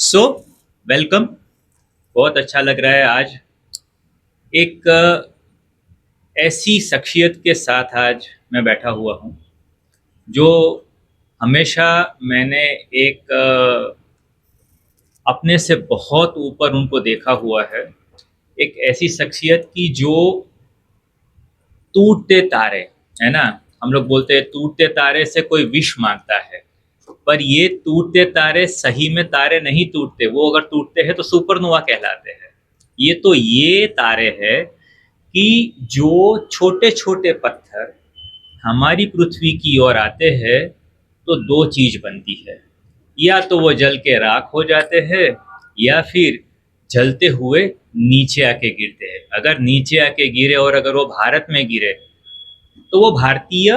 So welcome. बहुत अच्छा लग रहा है आज एक ऐसी शख्सियत के साथ आज मैं बैठा हुआ हूँ जो हमेशा मैंने एक अपने से बहुत ऊपर उनको देखा हुआ है। एक ऐसी शख्सियत की जो टूटते तारे, है ना? हम लोग बोलते हैं टूटते तारे से कोई विश मांगता है, पर ये टूटते तारे सही में तारे नहीं टूटते, वो अगर टूटते हैं तो सुपरनोवा कहलाते हैं। ये तारे हैं कि जो छोटे-छोटे पत्थर हमारी पृथ्वी की ओर आते हैं तो 2 चीज़ बनती है, या तो वो जल के राख हो जाते हैं या फिर जलते हुए नीचे आके गिरते हैं। अगर नीचे आके गिरे और अगर वो भारत में गिरे तो वो भारतीय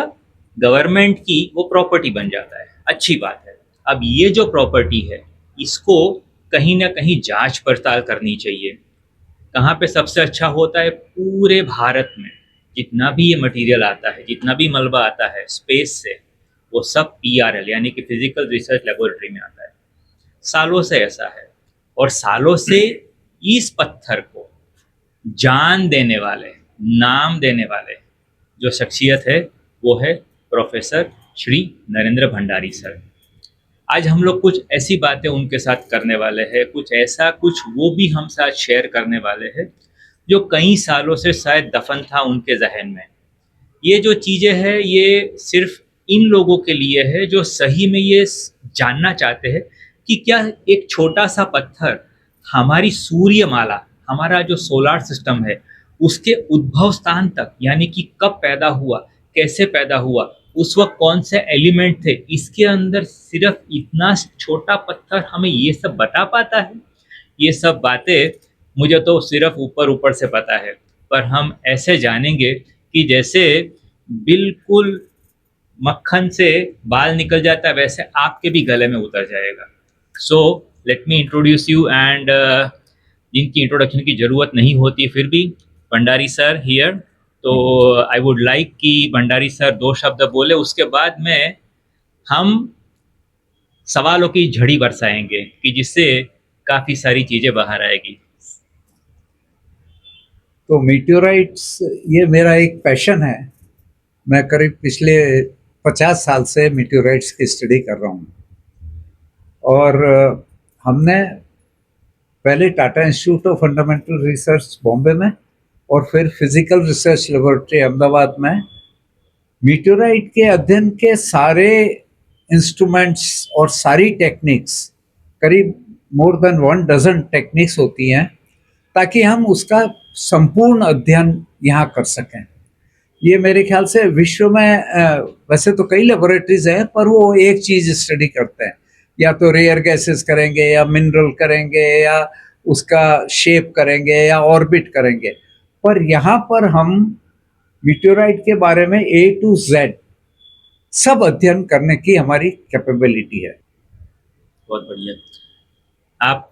गवर्नमेंट की वो प्रॉपर्टी बन जाता है। अच्छी बात है। अब ये जो प्रॉपर्टी है इसको कहीं ना कहीं जांच पड़ताल करनी चाहिए। कहाँ पे सबसे अच्छा होता है? पूरे भारत में जितना भी ये मटेरियल आता है, जितना भी मलबा आता है स्पेस से, वो सब पीआरएल यानी कि फिजिकल रिसर्च लेबोरेटरी में आता है। सालों से ऐसा है और सालों से इस पत्थर को जान देने वाले, नाम देने वाले जो शख्सियत है वो है प्रोफेसर श्री नरेंद्र भंडारी सर। आज हम लोग कुछ ऐसी बातें उनके साथ करने वाले हैं, कुछ ऐसा कुछ वो भी हम साथ शेयर करने वाले हैं जो कई सालों से शायद दफन था उनके जहन में। ये जो चीज़ें हैं ये सिर्फ इन लोगों के लिए है जो सही में ये जानना चाहते हैं कि क्या एक छोटा सा पत्थर हमारी सूर्यमाला, हमारा जो सोलार सिस्टम है, उसके उद्भव स्थान तक यानी कि कब पैदा हुआ, कैसे पैदा हुआ, उस वक्त कौन से एलिमेंट थे, इसके अंदर सिर्फ इतना छोटा पत्थर हमें ये सब बता पाता है। ये सब बातें मुझे तो सिर्फ ऊपर ऊपर से पता है, पर हम ऐसे जानेंगे कि जैसे बिल्कुल मक्खन से बाल निकल जाता है वैसे आपके भी गले में उतर जाएगा। So let me introduce you and जिनकी इंट्रोडक्शन की ज़रूरत नहीं होती फिर भी, भंडारी सर हियर। तो आई वुड लाइक कि भंडारी सर 2 शब्द बोले, उसके बाद में हम सवालों की झड़ी बरसाएंगे कि जिससे काफ़ी सारी चीज़ें बाहर आएगी। तो मीटियोराइट्स ये मेरा एक पैशन है। मैं करीब पिछले 50 साल से मीटियोराइट्स की स्टडी कर रहा हूँ। और हमने पहले Tata institute of fundamental research Bombay में और फिर फिजिकल रिसर्च लेबोरेटरी अहमदाबाद में मीटियोराइट के अध्ययन के सारे इंस्ट्रूमेंट्स और सारी टेक्निक्स, करीब मोर देन 1 डज़न टेक्निक्स होती हैं, ताकि हम उसका संपूर्ण अध्ययन यहाँ कर सकें। ये मेरे ख्याल से विश्व में वैसे तो कई लेबोरेटरीज हैं, पर वो एक चीज़ स्टडी करते हैं, या तो रेयर गैसेस करेंगे या मिनरल करेंगे या उसका शेप करेंगे या ऑर्बिट करेंगे। पर यहाँ पर हम मीटियोराइट के बारे में A to Z सब अध्ययन करने की हमारी कैपेबिलिटी है। बहुत बढ़िया। आप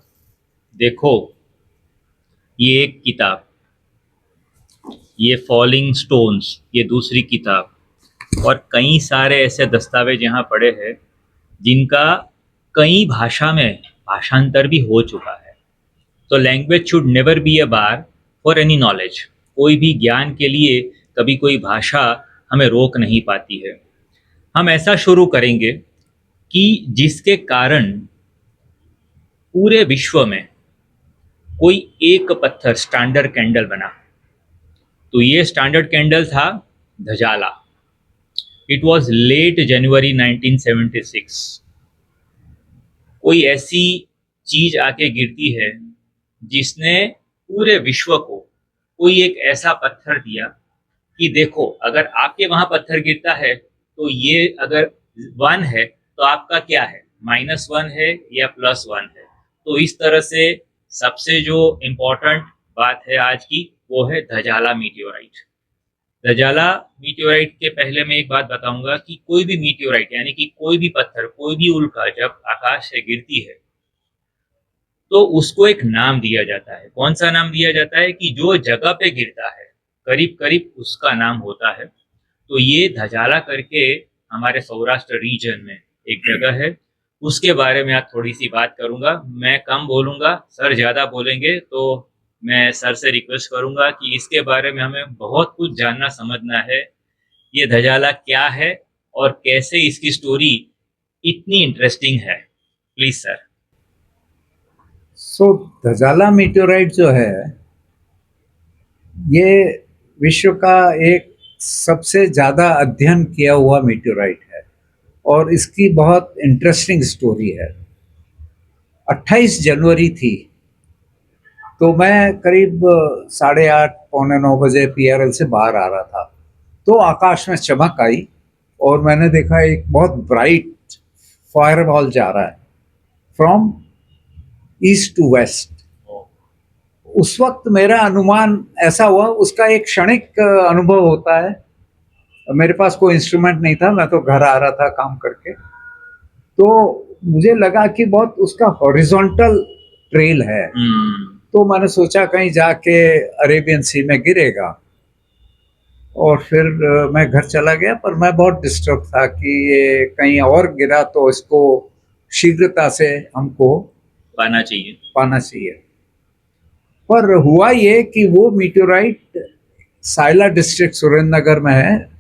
देखो, ये एक किताब, ये फॉलिंग स्टोन्स, ये दूसरी किताब, और कई सारे ऐसे दस्तावेज यहाँ पड़े हैं जिनका कई भाषा में भाषांतर भी हो चुका है। तो language should never be a bar for any knowledge. कोई भी ज्ञान के लिए कभी कोई भाषा हमें रोक नहीं पाती है। हम ऐसा शुरू करेंगे कि जिसके कारण पूरे विश्व में कोई एक पत्थर स्टैंडर्ड कैंडल बना। तो ये स्टैंडर्ड कैंडल था धजाला। इट वॉज लेट जनवरी 1976। कोई ऐसी चीज आके गिरती है जिसने पूरे विश्व को कोई एक ऐसा पत्थर दिया कि देखो, अगर आपके वहां पत्थर गिरता है तो ये अगर 1 है तो आपका क्या है, -1 है या +1 है। तो इस तरह से सबसे जो इम्पोर्टेंट बात है आज की वो है धजाला मीटियोराइट। धजाला मीटियोराइट के पहले मैं एक बात बताऊंगा कि कोई भी मीटियोराइट यानी कि कोई भी पत्थर, कोई भी उल्का जब आकाश से गिरती है तो उसको एक नाम दिया जाता है। कौन सा नाम दिया जाता है? कि जो जगह पे गिरता है करीब करीब उसका नाम होता है। तो ये धजाला करके हमारे सौराष्ट्र रीजन में एक जगह है, उसके बारे में आज थोड़ी सी बात करूंगा। मैं कम बोलूंगा, सर ज़्यादा बोलेंगे, तो मैं सर से रिक्वेस्ट करूंगा कि इसके बारे में हमें बहुत कुछ जानना समझना है। ये धजाला क्या है और कैसे इसकी स्टोरी इतनी इंटरेस्टिंग है। Please sir. सो धजाला मीटेओराइट जो है ये विश्व का एक सबसे ज़्यादा अध्ययन किया हुआ मीटेओराइट है और इसकी बहुत इंटरेस्टिंग स्टोरी है। 28 जनवरी थी, तो मैं करीब 8:30 पौने 9 बजे पीआरएल से बाहर आ रहा था, तो आकाश में चमक आई और मैंने देखा एक बहुत ब्राइट फायरबॉल जा रहा है फ्रॉम ईस्ट टू वेस्ट। उस वक्त मेरा अनुमान ऐसा हुआ, उसका एक क्षणिक अनुभव होता है। मेरे पास कोई इंस्ट्रूमेंट नहीं था, मैं तो घर आ रहा था काम करके, तो मुझे लगा कि बहुत उसका हॉरिजॉन्टल ट्रेल है। तो मैंने सोचा कहीं जाके अरेबियन सी में गिरेगा, और फिर मैं घर चला गया। पर मैं बहुत डिस्टर्ब था कि ये कहीं और गिरा तो इसको शीघ्रता से हमको पाना चाहिए। पर हुआ ये कि वो मीटेओराइट साइला डिस्ट्रिक्ट सुरेंद्रनगर में है।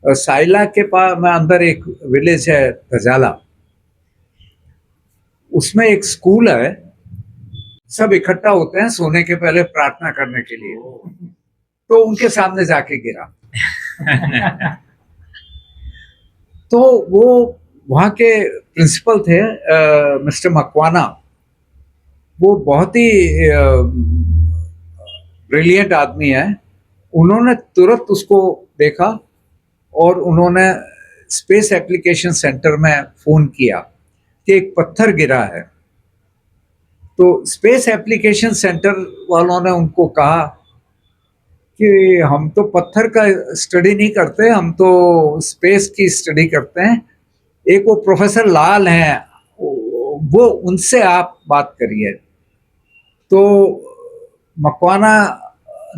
साइला के पास में अंदर एक विलेज है धजाला, उसमें एक स्कूल है। सब इकट्ठा होते हैं सोने के पहले प्रार्थना करने के लिए, तो उनके सामने जाके गिरा। तो वो वहाँ के प्रिंसिपल थे मिस्टर मकवाना। वो बहुत ही ब्रिलियंट आदमी है। उन्होंने तुरंत उसको देखा और उन्होंने स्पेस एप्लीकेशन सेंटर में फ़ोन किया कि एक पत्थर गिरा है। तो स्पेस एप्लीकेशन सेंटर वालों ने उनको कहा कि हम तो पत्थर का स्टडी नहीं करते, हम तो स्पेस की स्टडी करते हैं। एक वो प्रोफेसर लाल हैं, वो उनसे आप बात करिए। तो मकवाना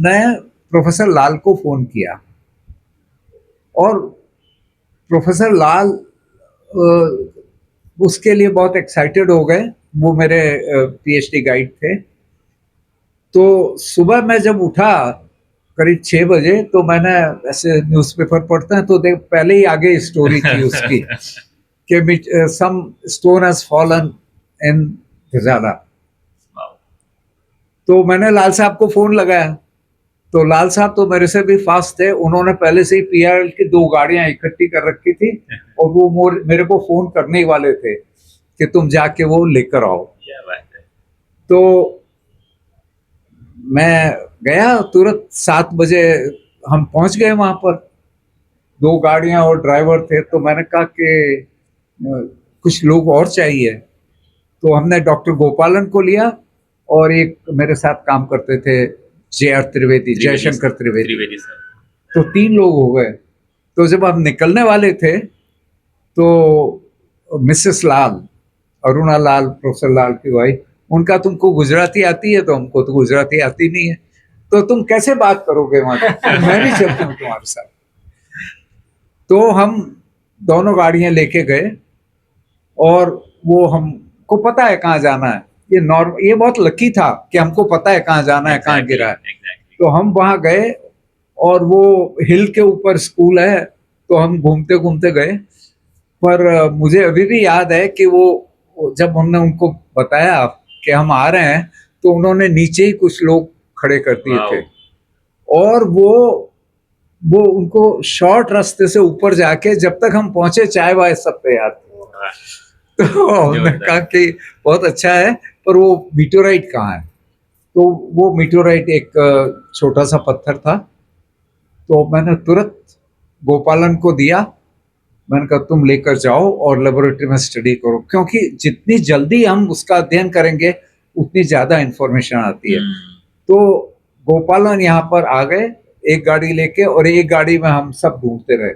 ने प्रोफेसर लाल को फ़ोन किया और प्रोफेसर लाल उसके लिए बहुत एक्साइटेड हो गए। वो मेरे पीएचडी गाइड थे। तो सुबह मैं जब उठा करीब 6 बजे, तो मैंने ऐसे न्यूज़पेपर पढ़ते हैं तो देख पहले ही आगे स्टोरी थी उसकी कि सम स्टोन हैज फॉलन इन धजाला। तो मैंने लाल साहब को फ़ोन लगाया, तो लाल साहब तो मेरे से भी फास्ट थे। उन्होंने पहले से ही पीआरएल की 2 गाड़ियां इकट्ठी कर रखी थी और वो मेरे को फ़ोन करने ही वाले थे कि तुम जाके वो लेकर आओ। क्या बात है। तो मैं गया, तुरंत 7 बजे हम पहुंच गए वहां पर। 2 गाड़ियां और ड्राइवर थे। तो मैंने कहा कि कुछ लोग और चाहिए, तो हमने डॉक्टर गोपालन को लिया और एक मेरे साथ काम करते थे JR त्रिवेदी, जयशंकर त्रिवेदी सर। तो 3 लोग हो गए। तो जब हम निकलने वाले थे तो मिसेस लाल, अरुणा लाल, प्रोफेसर लाल की वाइफ, उनका तुमको गुजराती आती है? तो हमको तो गुजराती आती नहीं है। तो तुम कैसे बात करोगे वहां? मैं भी चलता हूँ तुम्हारे साथ। तो हम दोनों गाड़ियां लेके गए और वो हमको पता है कहाँ जाना है। ये बहुत लकी था कि हमको पता है कहाँ जाना है, कहाँ गिरा है। तो हम वहाँ गए और वो हिल के ऊपर स्कूल है, तो हम घूमते घूमते गए। पर मुझे अभी भी याद है कि वो जब हमने उनको बताया कि हम आ रहे हैं, तो उन्होंने नीचे ही कुछ लोग खड़े कर दिए थे और वो उनको शॉर्ट रास्ते से ऊपर जाके जब तक हम पहुंचे चाय वाय सब तैयार थे। तो हमने कहा कि बहुत अच्छा है, पर वो मीटेओराइट कहाँ है? तो वो मीटेओराइट एक छोटा सा पत्थर था। तो मैंने तुरंत गोपालन को दिया। मैंने कहा तुम लेकर जाओ और लेबोरेटरी में स्टडी करो, क्योंकि जितनी जल्दी हम उसका अध्ययन करेंगे उतनी ज़्यादा इंफॉर्मेशन आती है। तो गोपालन यहाँ पर आ गए एक गाड़ी लेके, और एक गाड़ी में हम सब ढूंढते रहे।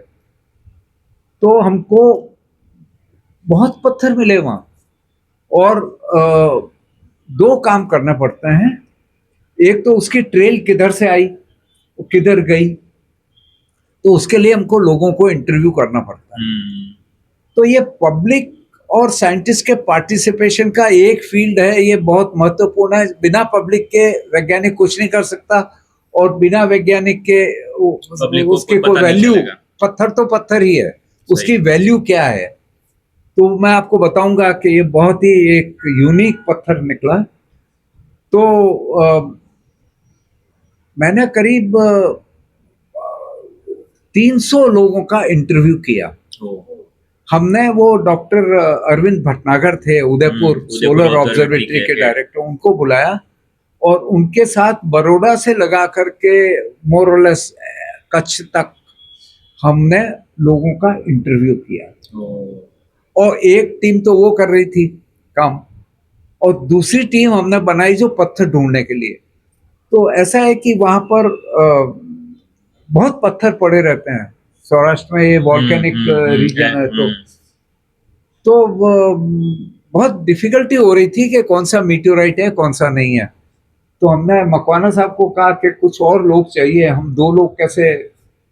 तो हमको बहुत पत्थर मिले वहाँ, और 2 काम करने पड़ते हैं। एक तो उसकी ट्रेल किधर से आई, किधर गई, तो उसके लिए हमको लोगों को इंटरव्यू करना पड़ता है। तो ये पब्लिक और साइंटिस्ट के पार्टिसिपेशन का एक फील्ड है, ये बहुत महत्वपूर्ण है। बिना पब्लिक के वैज्ञानिक कुछ नहीं कर सकता, और बिना वैज्ञानिक के पब्लिक को उसकी पता कोई नहीं वैल्यू, चलेगा। पत्थर तो पत्थर ही है, उसकी सही। वैल्यू क्या है। तो मैं आपको बताऊंगा कि ये बहुत ही एक यूनिक पत्थर निकला। तो मैंने करीब 300 लोगों का इंटरव्यू किया। ओ, हमने वो डॉक्टर अरविंद भटनागर थे, Udaipur Udaipur solar observatory observatory के के हेड। डायरेक्टर, उनको बुलाया और उनके साथ बड़ौदा से लगा करके मोरलेस कच्छ तक हमने लोगों का इंटरव्यू किया। ओ, और एक टीम तो वो कर रही थी काम, और दूसरी टीम हमने बनाई जो पत्थर ढूंढने के लिए। तो ऐसा है कि वहां पर बहुत पत्थर पड़े रहते हैं। सौराष्ट्र में ये वॉल्केनिक रीजन है, तो बहुत डिफिकल्टी हो रही थी कि कौन सा मीटियोराइट है कौन सा नहीं है। तो हमने मकवाना साहब को कहा कि कुछ और लोग चाहिए, हम 2 लोग कैसे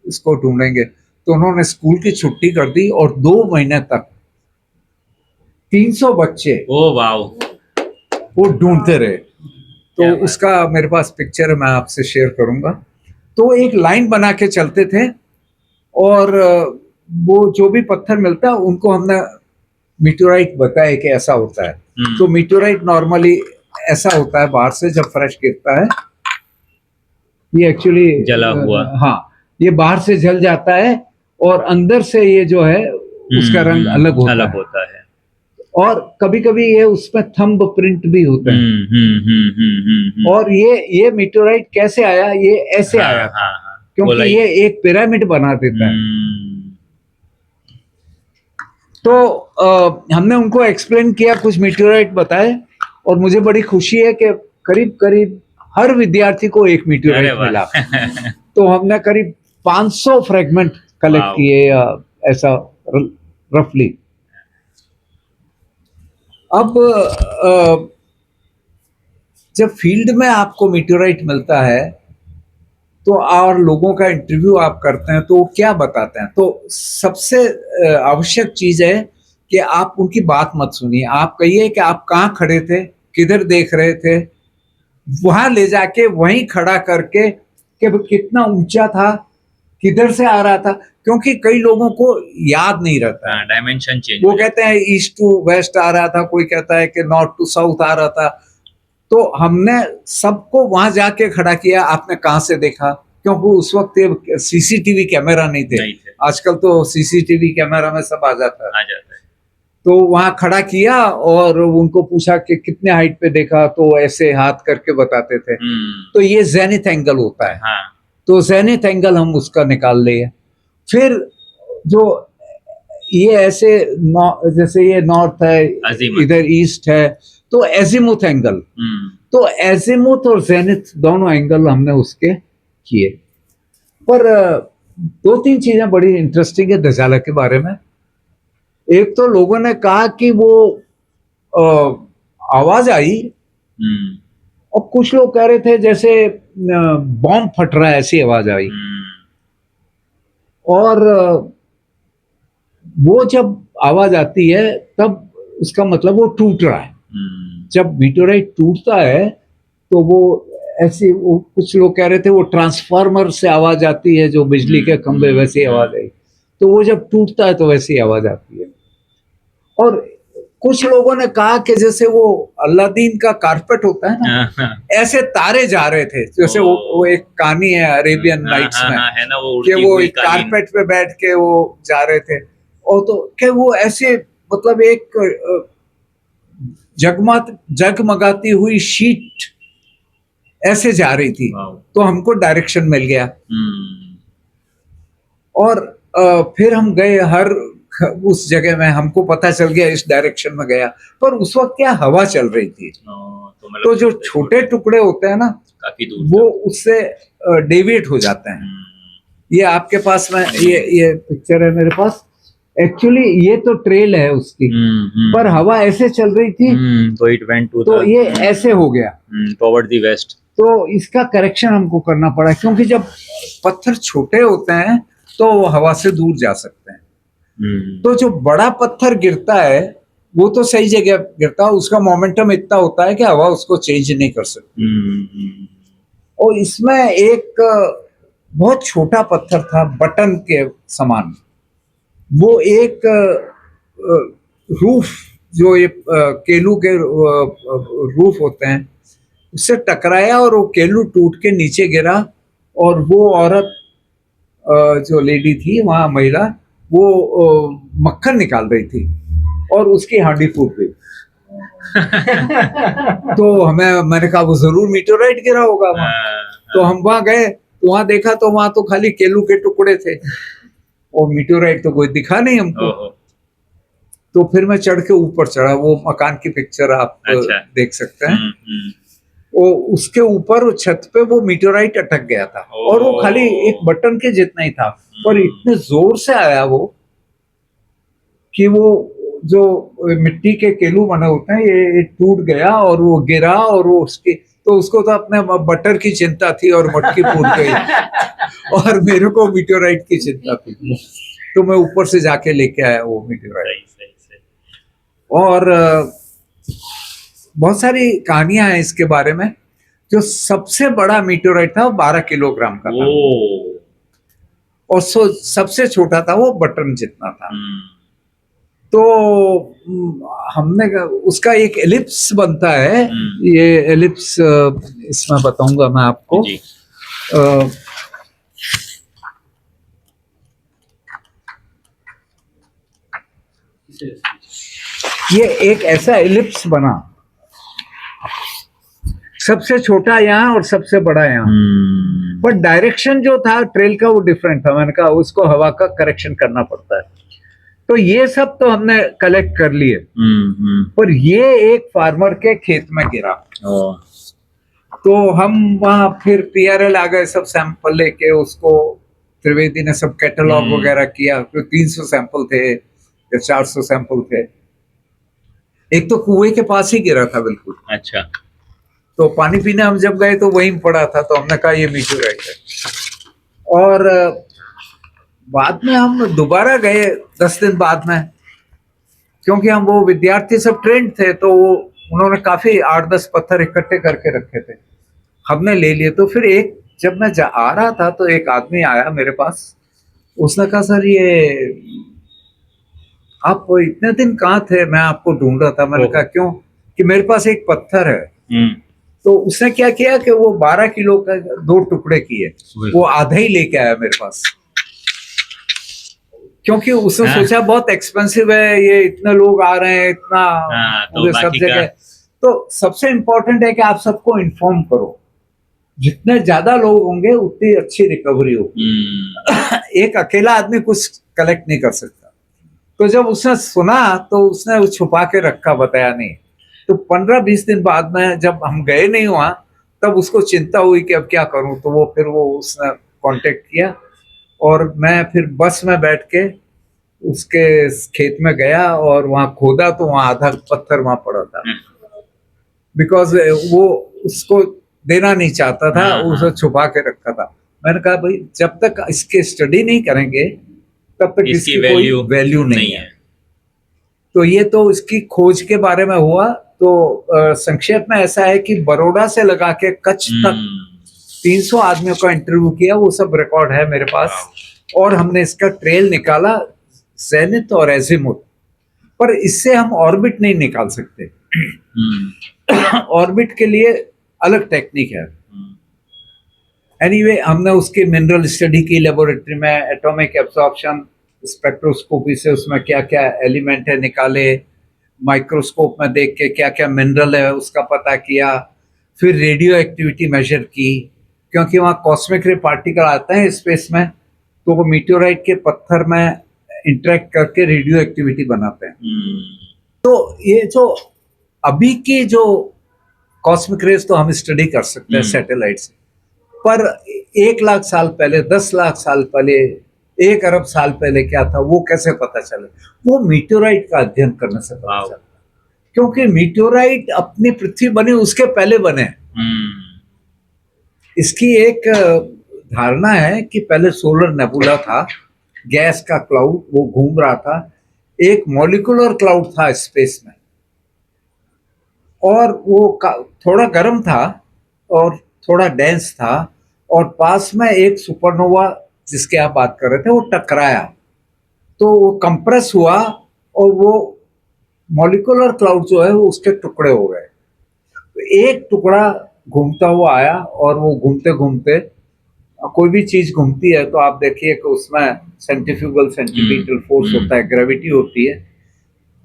इसको ढूंढेंगे। तो उन्होंने स्कूल की छुट्टी कर दी और 2 महीने तक 300 बच्चे ओ वाओ, वो ढूंढते रहे। तो क्या बात। उसका मेरे पास पिक्चर है, मैं आपसे शेयर करूंगा। तो एक लाइन बना के चलते थे, और वो जो भी पत्थर मिलता है उनको हमने मीटोराइट बताया कि ऐसा होता है। तो मीटोराइट नॉर्मली ऐसा होता है, बाहर से जब फ्रेश गिरता है, ये एक्चुअली जला हुआ। हाँ, ये बाहर से जल जाता है और अंदर से ये जो है उसका रंग अलग होता है। होता है। और कभी कभी ये उसमें थंब प्रिंट भी होते हैं। और ये मीटोराइट कैसे आया, ये ऐसे हाँ, आया था, हाँ, हाँ, क्योंकि ये एक पिरामिड बना देता है। तो हमने उनको एक्सप्लेन किया, कुछ मीटोराइट बताए, और मुझे बड़ी खुशी है कि करीब करीब हर विद्यार्थी को एक मीटोराइट मिला। तो हमने करीब 500 फ्रेगमेंट कलेक्ट वाओ। किए, ऐसा रफली। अब जब फील्ड में आपको मीटोराइट मिलता है तो और लोगों का इंटरव्यू आप करते हैं, तो वो क्या बताते हैं। तो सबसे आवश्यक चीज है कि आप उनकी बात मत सुनिए, आप कहिए कि आप कहाँ खड़े थे, किधर देख रहे थे, वहां ले जाके वहीं खड़ा करके कि कितना ऊंचा था, किधर से आ रहा था, क्योंकि कई लोगों को याद नहीं रहता है। डायमेंशन चेंज वो कहते हैं ईस्ट टू वेस्ट आ रहा था, कोई कहता है कि नॉर्थ टू साउथ आ रहा था। तो हमने सबको वहां जाके खड़ा किया, आपने कहां से देखा, क्योंकि उस वक्त सीसीटीवी कैमरा नहीं थे। आजकल तो सीसीटीवी कैमरा में सब आ जाता है। तो वहां खड़ा किया और उनको पूछा कि कितने हाइट पे देखा, तो ऐसे हाथ करके बताते थे। तो ये जेनिथ एंगल होता है। तो जेनिथ एंगल हम उसका निकाल लिए। फिर जो ये ऐसे जैसे ये नॉर्थ है, इधर ईस्ट है, तो एजिमुथ एंगल। तो एजिमुथ और जेनिथ दोनों एंगल हमने उसके किए। पर 2-3 चीजें बड़ी इंटरेस्टिंग है दजाला के बारे में। एक तो लोगों ने कहा कि वो आवाज आई, और कुछ लोग कह रहे थे जैसे बॉम्ब फट रहा है, ऐसी आवाज आई। और वो जब आवाज आती है तब उसका मतलब वो टूट रहा है। जब मीटोराइट टूटता है तो वो ऐसी, वो कुछ लोग कह रहे थे वो ट्रांसफार्मर से आवाज आती है, जो बिजली के खंभे, वैसी आवाज आई। तो वो जब टूटता है तो वैसी आवाज आती है। और कुछ लोगों ने कहा कि जैसे वो अलादीन का कारपेट होता है ना, ऐसे तारे जा रहे थे, जैसे वो एक कहानी है अरेबियन नाइट्स में, है ना, कि वो एक कारपेट पे बैठ के वो जा रहे थे। और तो क्या वो ऐसे, मतलब एक जगमगाती हुई शीट ऐसे जा रही थी। तो हमको डायरेक्शन मिल गया। और फिर हम गए हर उस जगह में, हमको पता चल गया इस डायरेक्शन में गया। पर उस वक्त क्या हवा चल रही थी, तो जो छोटे टुकड़े होते हैं ना, काफी दूर वो उससे डेविएट हो जाते हैं। ये आपके पास में ये पिक्चर है मेरे पास। एक्चुअली ये तो ट्रेल है उसकी, पर हवा ऐसे चल रही थी, तो इट वेंट टू, तो ये ऐसे हो गया टुवर्ड द वेस्ट। तो इसका करेक्शन हमको करना पड़ा, क्योंकि जब पत्थर छोटे होते हैं तो वो हवा से दूर जा सकते हैं। तो जो बड़ा पत्थर गिरता है वो तो सही जगह गिरता है, उसका मोमेंटम इतना होता है कि हवा उसको चेंज नहीं कर सकती। और इसमें एक बहुत छोटा पत्थर था बटन के समान, वो एक रूफ, जो ये केलू के रूफ होते हैं, उससे टकराया और वो केलू टूट के नीचे गिरा। और वो औरत जो लेडी थी वहाँ, महिला, वो मक्खन निकाल रही थी और उसकी हांडी फूट गई। तो मैंने कहा वो जरूर मीटेओराइट गिरा होगा वहाँ। तो हम वहाँ गए, तो वहाँ देखा तो वहाँ तो खाली केलू के टुकड़े थे और मीटेओराइट तो कोई दिखा नहीं हमको। तो फिर मैं चढ़ के ऊपर चढ़ा, वो मकान की पिक्चर आप देख सकते हैं। वो उसके ऊपर, वो छत पे वो मीटेओराइट अटक गया था और वो खाली एक बटन के जितना ही था, पर इतने जोर से आया वो कि वो जो मिट्टी के केलू बने होते हैं ये टूट गया और वो गिरा। और वो उसकी, तो उसको तो अपने बटर की चिंता थी और मटकी फूट गई और मेरे को मीटेओराइट की चिंता थी। तो मैं ऊपर से जाके लेके आया वो मीटेओराइट। और बहुत सारी कहानियां हैं इसके बारे में। जो सबसे बड़ा मीटेओराइट था वो 12 किलोग्राम का था और सबसे छोटा था वो बटन जितना था। तो हमने, उसका एक एलिप्स बनता है, ये एलिप्स इसमें बताऊंगा मैं आपको। ये एक ऐसा एलिप्स बना, सबसे छोटा यहाँ और सबसे बड़ा यहाँ, पर डायरेक्शन जो था ट्रेल का वो डिफरेंट था। मैंने कहा उसको हवा का करेक्शन करना पड़ता है। तो ये सब तो हमने कलेक्ट कर लिए, पर ये एक फार्मर के खेत में गिरा। तो हम वहाँ फिर पीआरएल आ गए, सब सैंपल लेके उसको, त्रिवेदी ने सब कैटलॉग वगैरह किया। तो 300 सैंपल थे या 400 सैंपल थे। एक तो कुएं के पास ही गिरा था बिल्कुल। अच्छा। तो पानी पीने हम जब गए तो वहीं पड़ा था, तो हमने कहा ये मीटेओराइट है। और बाद में हम दोबारा गए 10 दिन बाद में, क्योंकि हम वो विद्यार्थी सब ट्रेंड थे, तो वो उन्होंने काफी 8-10 पत्थर इकट्ठे करके रखे थे, हमने ले लिए। तो फिर एक, जब मैं आ रहा था तो एक आदमी आया मेरे पास, उसने कहा सर ये आप इतने दिन कहाँ थे, मैं आपको ढूंढ रहा था। मैंने कहा क्यों? कि मेरे पास एक पत्थर है। तो उसने क्या किया कि वो 12 किलो का 2 टुकड़े किए, वो आधा ही लेके आया मेरे पास, क्योंकि उसने सोचा बहुत एक्सपेंसिव है ये, इतने लोग आ रहे हैं, इतना पूरे सब जगह। तो सबसे इम्पोर्टेंट है कि आप सबको इन्फॉर्म करो, जितने ज्यादा लोग होंगे उतनी अच्छी रिकवरी होगी। एक अकेला आदमी कुछ कलेक्ट नहीं कर सकता। तो जब उसने सुना तो उसने वो छुपा के रखा, बताया नहीं। तो 15-20 दिन बाद में जब हम गए नहीं वहां, तब उसको चिंता हुई कि अब क्या करूं। तो वो फिर वो उसने कांटेक्ट किया और मैं फिर बस में बैठ के उसके खेत में गया और वहां खोदा, तो वहां आधा पत्थर वहां पड़ा था, बिकॉज वो उसको देना नहीं चाहता था, उसे छुपा के रखा था। मैंने कहा भाई जब तक इसकी स्टडी नहीं करेंगे तब तक इसकी कोई वैल्यू नहीं है। तो ये तो इसकी खोज के बारे में हुआ। तो संक्षेप में ऐसा है कि बड़ौदा से लगा के कच्छ तक 300 आदमियों का इंटरव्यू किया, वो सब रिकॉर्ड है मेरे पास। और हमने इसका ट्रेल निकाला, ज़ेनिथ और एज़िमुथ, पर इससे हम ऑर्बिट नहीं निकाल सकते। ऑर्बिट के लिए अलग टेक्निक है। एनीवे, हमने उसकी मिनरल स्टडी की लेबोरेटरी में, एटॉमिक एब्जॉर्प्शन स्पेक्ट्रोस्कोपी से उसमें क्या क्या एलिमेंट है निकाले, माइक्रोस्कोप में देख के क्या क्या मिनरल है उसका पता किया, फिर रेडियो एक्टिविटी मेजर की, क्योंकि वहाँ कॉस्मिक रे पार्टिकल आते हैं स्पेस में, तो वो मीटेओराइट के पत्थर में इंटरेक्ट करके रेडियो एक्टिविटी बनाते हैं। तो ये जो अभी की जो कॉस्मिक रेज तो हम स्टडी कर सकते हैं सैटेलाइट से, पर 1 लाख साल पहले, 10 लाख साल पहले, 1 अरब साल पहले क्या था वो कैसे पता चले? वो मीटेओराइट का अध्ययन करने से पता चलता, क्योंकि मीटेओराइट अपनी पृथ्वी बनी उसके पहले बने। इसकी एक धारणा है कि पहले सोलर नेबुला था, गैस का क्लाउड, वो घूम रहा था, एक मॉलिक्यूलर क्लाउड था स्पेस में, और वो थोड़ा गर्म था और थोड़ा डेंस था, और पास में एक सुपरनोवा जिसके आप बात कर रहे थे वो टकराया, तो वो कंप्रेस हुआ और वो मॉलिक्यूलर क्लाउड जो है वो उसके टुकड़े हो गए। तो एक टुकड़ा घूमता हुआ आया, और वो घूमते घूमते, कोई भी चीज घूमती है तो आप देखिए कि उसमें सेंट्रीफ्यूगल फोर्स होता है, ग्रेविटी होती है,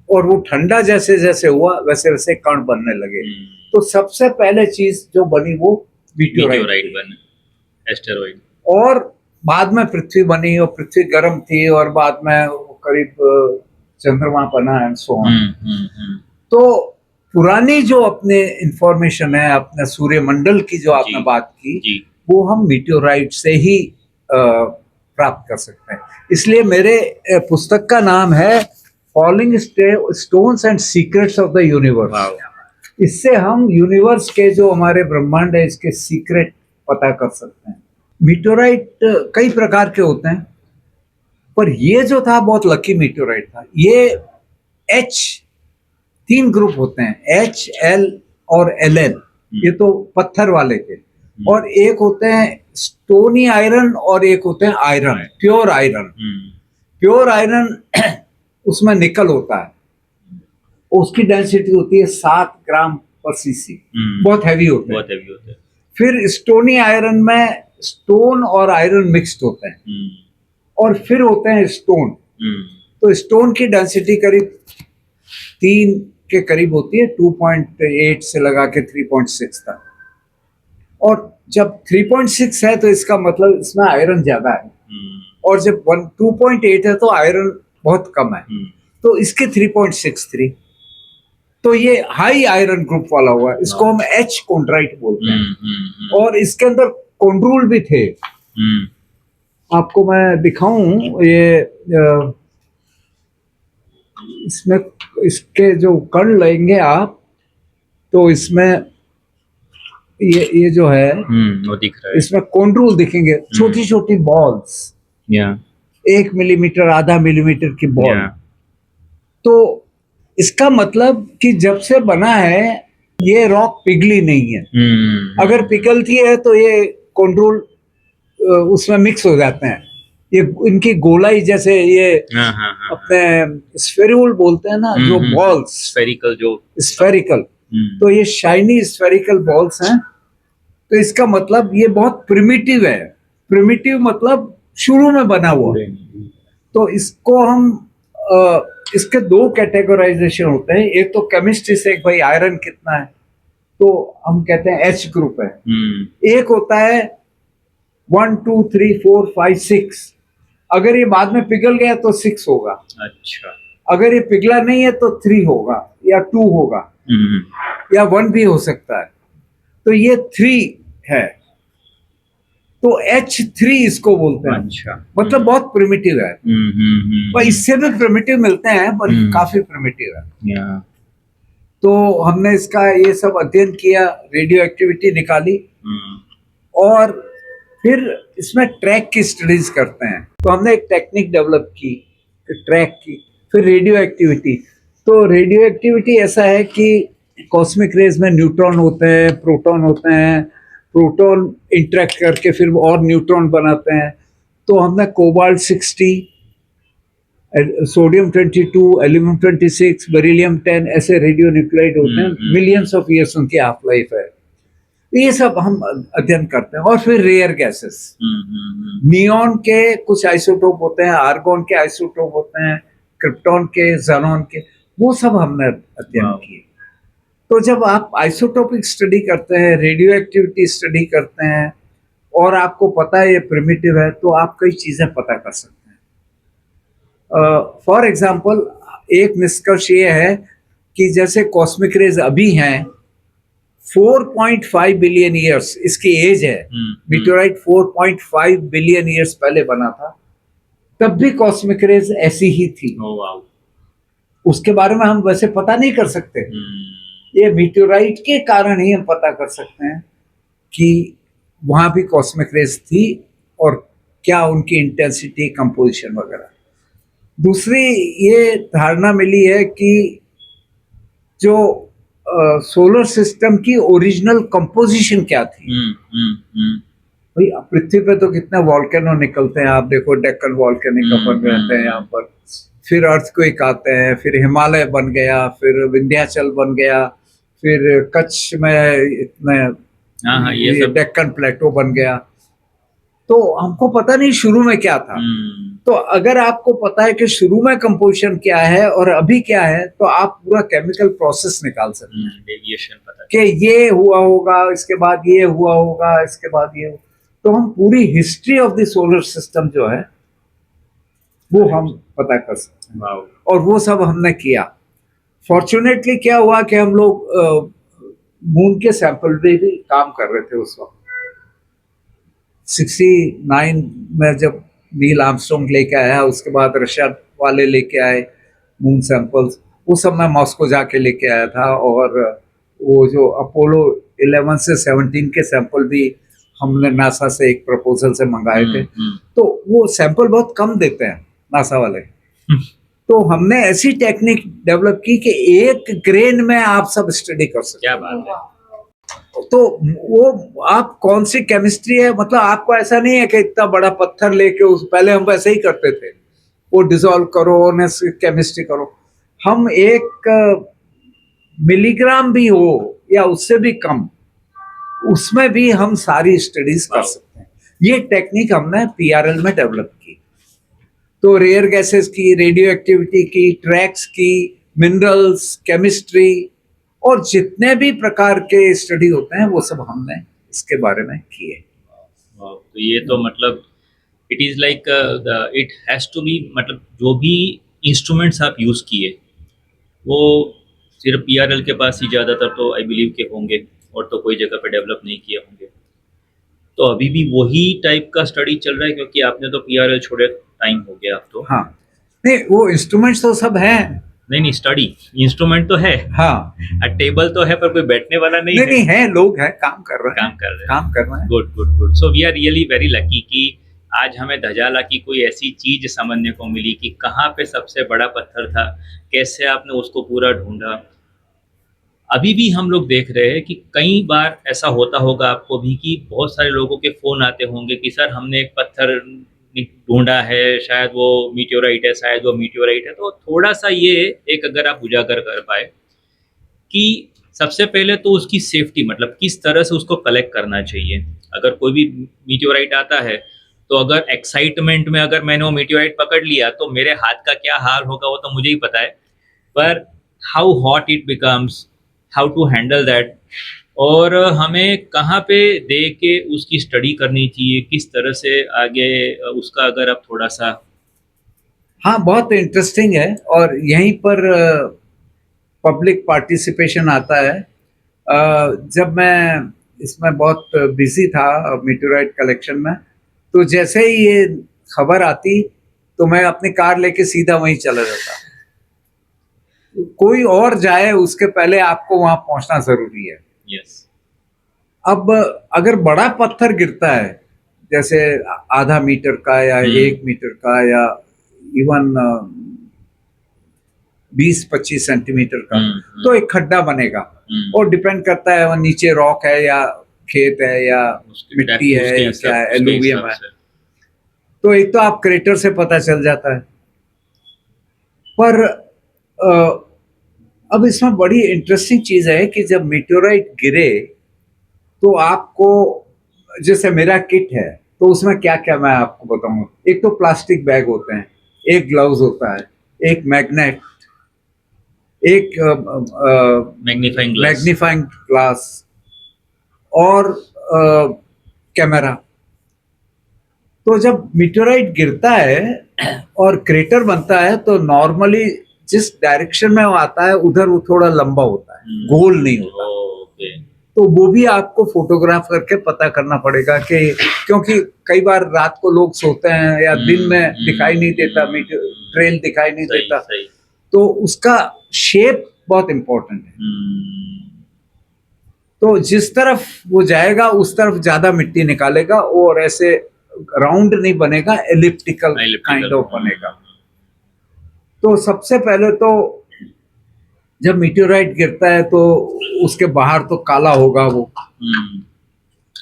और वो ठंडा जैसे जैसे हुआ वैसे वैसे कण बनने लगे। तो सबसे पहले चीज जो बनी वो मीटियोराइट बना, एस्टेरॉइड। और बाद में पृथ्वी बनी, और पृथ्वी गर्म थी, और बाद में करीब चंद्रमा बना एंड सो ऑन। तो पुरानी जो अपने इंफॉर्मेशन है, अपने सूर्यमंडल की जो आपने बात की, वो हम मीटियोराइट से ही प्राप्त कर सकते हैं। इसलिए मेरे पुस्तक का नाम है falling stones and secrets of the universe. इससे हम यूनिवर्स के जो हमारे ब्रह्मांड है इसके सीक्रेट पता कर सकते हैं। मीटियोराइट कई प्रकार के होते हैं, पर ये जो था बहुत लकी मीटियोराइट था। ये H 3 ग्रुप होते हैं, H, L और Ln, ये तो पत्थर वाले के, और एक होते हैं स्टोनी आयरन और एक होते हैं iron, pure iron. Pure iron उसमें निकल होता है, उसकी डेंसिटी होती है 7 ग्राम पर सीसी, बहुत हैवी होते हैं, बहुत हैवी होते हैं। फिर स्टोनी आयरन में स्टोन और आयरन मिक्स्ड होते हैं, और फिर होते हैं स्टोन। तो स्टोन की डेंसिटी करीब 3 के करीब होती है, 2.8 से लगा के 3.6 तक। और जब 3.6 है तो इसका मतलब इसमें आयरन ज्यादा है, और जब 2.8 है तो आयरन बहुत कम है, तो इसके 3.63, तो ये हाई आयरन ग्रुप वाला हुआ है, इसको हम H कॉन्ड्राइट बोलते हैं। और इसके अंदर कॉन्ड्रूल भी थे, आपको मैं दिखाऊं, ये इसमें इसके जो कण लेंगे आप, तो इसमें ये जो है वो दिख रहा है, इसमें कॉन्ड्रूल दिखेंगे, छोटी छोटी बॉल्स, 1 मिलीमीटर, आधा मिलीमीटर की बॉल। तो इसका मतलब कि जब से बना है ये रॉक पिघली नहीं है। अगर पिघलती है तो ये कॉन्ड्रूल उसमें मिक्स हो जाते हैं, ये इनकी गोलाई जैसे ये अपने स्फेरिकल बोलते हैं ना, जो बॉल्स, स्फेरिकल, तो ये शाइनी स्फेरिकल बॉल्स हैं। तो इसका मतलब ये बहुत प्रिमिटिव है। प्रिमिटिव मतलब शुरू में बना हुआ। तो इसको हम इसके 2 कैटेगराइजेशन होते हैं। एक तो केमिस्ट्री से, भाई आयरन कितना है, तो हम कहते हैं H ग्रुप है। एक होता है 1 2 3 4 5 6, अगर ये बाद में पिघल गया तो 6 होगा। अच्छा, अगर ये पिघला नहीं है तो 3 होगा या 2 होगा या 1 भी हो सकता है। तो ये 3 है, तो H3 इसको बोलते हैं। अच्छा, मतलब बहुत प्रिमिटिव है। पर इससे भी प्रिमिटिव मिलते हैं, पर काफी प्रिमिटिव है। तो हमने इसका ये सब अध्ययन किया, रेडियो एक्टिविटी निकाली, और फिर इसमें ट्रैक की स्टडीज करते हैं। तो हमने एक टेक्निक डेवलप की ट्रैक की, फिर रेडियो एक्टिविटी। तो रेडियो एक्टिविटी ऐसा है कि कॉस्मिक रेज में न्यूट्रॉन होते हैं, प्रोटॉन होते हैं, प्रोटॉन इंटरेक्ट करके फिर और न्यूट्रॉन बनाते हैं। तो हमने कोबाल्ट 60, सोडियम 22, एल्यूमिनियम 26, बेरिलियम 10 ऐसे रेडियो न्यूक्लाइड होते हैं, मिलियंस ऑफ ईयर्स उनकी हाफ लाइफ है। ये सब हम अध्ययन करते हैं। और फिर रेयर गैसेस, नियॉन के कुछ आइसोटोप होते हैं, आर्गॉन के आइसोटोप होते हैं, क्रिप्टॉन के, ज़ेनॉन के, वो सब हमने अध्ययन किए। तो जब आप आइसोटोपिक स्टडी करते हैं, रेडियो एक्टिविटी स्टडी करते हैं, और आपको पता है ये प्रिमिटिव है, तो आप कई चीजें पता कर सकते हैं। फॉर एग्जाम्पल, एक निष्कर्ष ये है कि जैसे कॉस्मिक रेज अभी हैं 4.5 बिलियन ईयर्स इसकी एज है। मीटियोराइट 4.5 बिलियन ईयर्स पहले बना था, तब भी कॉस्मिक रेज ऐसी ही थी। उसके बारे में हम वैसे पता नहीं कर सकते। ये मीटियोराइट के कारण ही हम पता कर सकते हैं कि वहां भी कॉस्मिक रेज थी और क्या उनकी इंटेंसिटी, कंपोजिशन वगैरह। दूसरी ये धारणा मिली है कि जो सोलर सिस्टम की ओरिजिनल कंपोजिशन क्या थी। भाई पृथ्वी पे तो कितने वॉल्केनो निकलते हैं, आप देखो डेक्कन वॉल्केनिक अपन रहते हैं यहाँ पर, फिर अर्थक्वेक आते हैं, फिर हिमालय बन गया, फिर विंध्याचल बन गया, फिर कच्छ में इतने हाँ ये सब डेक्कन प्लेटो बन गया। तो हमको पता नहीं शुरू में क्या था। तो अगर आपको पता है कि शुरू में कंपोजिशन क्या है और अभी क्या है, तो आप पूरा केमिकल प्रोसेस निकाल सकते हैं डेविएशन पता कि ये हुआ होगा, इसके बाद ये हुआ होगा, इसके बाद ये। तो हम पूरी history of the solar system जो है वो हम पता कर सकते हैं। वाओ। और वो सब हमने किया। फॉर्चुनेटली क्या हुआ कि हम लोग मून के सैंपल पे भी काम कर रहे थे उस वक्त। 69 में जब नील आर्मस्ट्रॉन्ग लेके आया, उसके बाद रशिया वाले लेके आए मून सैंपल्स, उस सब मैं मॉस्को जाके लेके आया था। और वो जो अपोलो 11 से 17 के सैंपल भी हमने नासा से एक प्रपोजल से मंगाए थे। तो वो सैंपल बहुत कम देते हैं नासा वाले। तो हमने ऐसी टेक्निक डेवलप की कि एक ग्रेन में आप सब स्टडी कर सकते। क्या बात है। तो वो आप कौन सी केमिस्ट्री है, मतलब आपको ऐसा नहीं है कि इतना बड़ा पत्थर लेके उस, पहले हम वैसे ही करते थे, वो डिसॉल्व करो, केमिस्ट्री करो। हम एक मिलीग्राम भी हो या उससे भी कम, उसमें भी हम सारी स्टडीज कर सकते हैं। ये टेक्निक हमने पीआरएल में डेवलप की। तो रेयर गैसेस की, रेडियो एक्टिविटी की, ट्रैक्स की, मिनरल्स, केमिस्ट्री और जितने भी प्रकार के स्टडी होते हैं वो सब हमने इसके बारे में किए। तो ये तो मतलब it is like it has to be, मतलब जो भी इंस्ट्रूमेंट्स आप यूज़ किए वो सिर्फ पीआरएल के पास ही ज़्यादातर तो आई बिलीव के होंगे, और तो कोई जगह पे डेवलप नहीं किए होंगे। तो अभी भी वही टाइप का स्टडी चल रहा है, क्योंकि आपने तो पीआरएल छोड़े टाइम हो गया अब तो। हाँ, नहीं वो इंस्ट्रूमेंट्स तो सब हैं। नहीं स्टडी इंस्ट्रूमेंट तो है, हाँ, टेबल तो है, पर कोई बैठने वाला नहीं है। नहीं है, लोग हैं, काम कर रहे हैं, काम कर रहे हैं। Good good good. So we are really very lucky कि आज हमें धजाला की कोई ऐसी चीज समझने को मिली कि कहाँ पे सबसे बड़ा पत्थर था, कैसे आपने उसको पूरा ढूंढा। अभी भी हम लोग देख रहे हैं कि कई बार ऐसा होता होगा आपको भी कि बहुत सारे लोगों के फोन आते होंगे कि सर हमने एक पत्थर ढूंढा है, शायद वो मीटियोराइट है, शायद वो मीटियोराइट है। तो थोड़ा सा ये एक अगर आप उजागर कर पाए कि सबसे पहले तो उसकी सेफ्टी, मतलब किस तरह से उसको कलेक्ट करना चाहिए। अगर कोई भी मीटियोराइट आता है तो अगर एक्साइटमेंट में अगर मैंने वो मीटियोराइट पकड़ लिया तो मेरे हाथ का क्या हाल होगा वो तो मुझे ही पता है, पर how hot it becomes, how to handle that, और हमें कहाँ पे दे के उसकी स्टडी करनी चाहिए, किस तरह से आगे उसका अगर आप थोड़ा सा। हाँ, बहुत इंटरेस्टिंग है। और यहीं पर पब्लिक पार्टिसिपेशन आता है। जब मैं इसमें बहुत बिजी था मीटियोराइट कलेक्शन में, तो जैसे ही ये खबर आती तो मैं अपनी कार लेके सीधा वहीं चला जाता। कोई और जाए उसके पहले आपको वहां पहुंचना जरूरी है। यस। अब अगर बड़ा पत्थर गिरता है, जैसे आधा मीटर का या 1 मीटर का या इवन 20-25 सेंटीमीटर का, तो एक खड्डा बनेगा। और डिपेंड करता है वो नीचे रॉक है या खेत है या मिट्टी है या क्या है, एलुवियम है। तो एक तो आप क्रेटर से पता चल जाता है। पर अब इसमें बड़ी इंटरेस्टिंग चीज है कि जब मीटियोराइट गिरे तो आपको, जैसे मेरा किट है तो उसमें क्या क्या मैं आपको बताऊंगा। एक तो प्लास्टिक बैग होते हैं, एक ग्लव्स होता है, एक मैग्नेट, एक मैग्नीफाइंग ग्लास और कैमरा। तो जब मीटियोराइट गिरता है और क्रेटर बनता है तो नॉर्मली जिस डायरेक्शन में वो आता है उधर वो थोड़ा लंबा होता है, गोल नहीं होता। तो वो भी आपको फोटोग्राफ करके पता करना पड़ेगा कि, क्योंकि कई बार रात को लोग सोते हैं या दिन में दिखाई नहीं देता, ट्रेल दिखाई नहीं देता, तो उसका शेप बहुत इंपॉर्टेंट है। तो जिस तरफ वो जाएगा उस तरफ ज्यादा मिट्टी निकालेगा और ऐसे राउंड नहीं बनेगा, एलिप्टिकल काइंड ऑफ बनेगा। तो सबसे पहले तो जब मीटेओराइट गिरता है तो उसके बाहर तो काला होगा वो,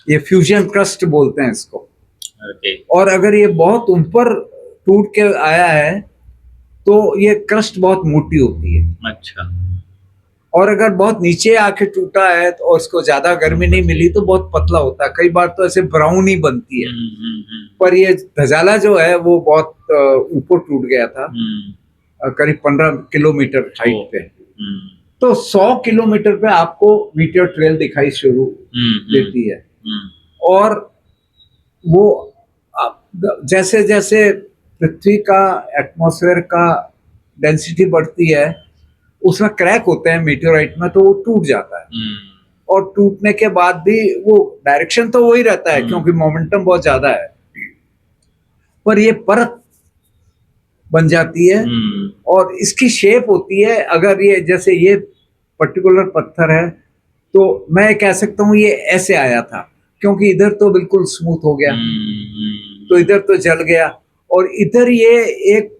ये फ्यूजन क्रस्ट बोलते हैं इसको। ओके। और अगर ये बहुत ऊपर टूट के आया है तो ये क्रस्ट बहुत मोटी होती है। अच्छा। और अगर बहुत नीचे आके टूटा है तो और उसको ज्यादा गर्मी नहीं मिली तो बहुत पतला होता है, कई बार तो ऐसे ब्राउन ही बनती है। पर ये धजाला जो है वो बहुत ऊपर टूट गया था, करीब 15 किलोमीटर हाइट पे। तो 100 किलोमीटर पे आपको मीटियोर ट्रेल दिखाई शुरू देती है। और वो जैसे जैसे पृथ्वी का एटमॉस्फेयर का डेंसिटी बढ़ती है उसमें क्रैक होते हैं मीटियोराइट में, तो वो टूट जाता है। और टूटने के बाद भी वो डायरेक्शन तो वही रहता है क्योंकि मोमेंटम बहुत ज्यादा है, पर ये परत बन जाती है और इसकी शेप होती है। अगर ये जैसे ये पर्टिकुलर पत्थर है तो मैं कह सकता हूँ ये ऐसे आया था, क्योंकि इधर तो बिल्कुल स्मूथ हो गया तो इधर तो जल गया, और इधर ये एक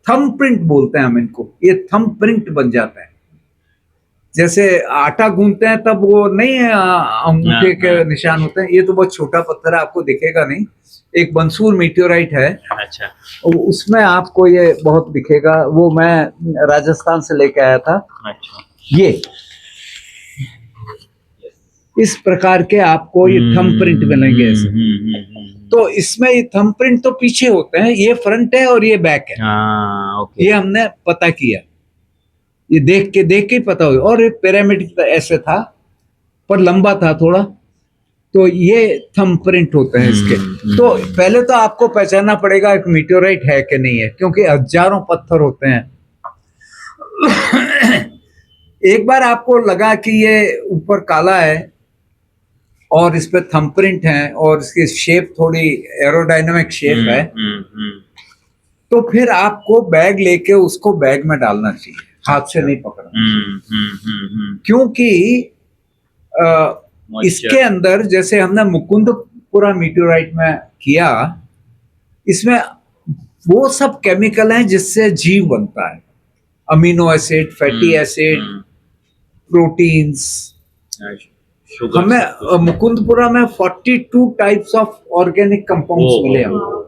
थंब प्रिंट बोलते हैं हम इनको, ये थंब प्रिंट बन जाता है। जैसे आटा गूंथते हैं तब वो नहीं अंगूठे के निशान होते हैं, ये तो बहुत छोटा पत्थर है आपको दिखेगा नहीं। एक बंसूर मीटियोराइट है, अच्छा, उसमें आपको ये बहुत दिखेगा, वो मैं राजस्थान से लेके आया था। अच्छा। ये इस प्रकार के आपको ये थंब प्रिंट बनेंगे ऐसे। तो इसमें ये थंब प्रिंट तो पीछे होते हैं, ये फ्रंट है और ये बैक है। ओके। ये हमने पता किया, ये देख के पता हो। और ये पिरामिड ऐसे था पर लंबा था थोड़ा, तो ये थंब प्रिंट होते हैं इसके। तो पहले तो आपको पहचानना पड़ेगा एक मीटियोराइट है कि नहीं है, क्योंकि हजारों पत्थर होते हैं। एक बार आपको लगा कि ये ऊपर काला है और इस पे थंब प्रिंट है और इसकी शेप थोड़ी एरोडायनामिक शेप है, तो फिर आपको बैग लेके उसको बैग में डालना चाहिए, हाथ से नहीं पकड़ना। क्योंकि इसके अंदर जैसे हमने मुकुंदपुरा मीटियोराइट में किया, इसमें वो सब केमिकल हैं जिससे जीव बनता है, amino acid, fatty acid, proteins. हमें मुकुंदपुरा में 42 टाइप्स ऑफ ऑर्गेनिक कंपाउंड्स मिले हमको।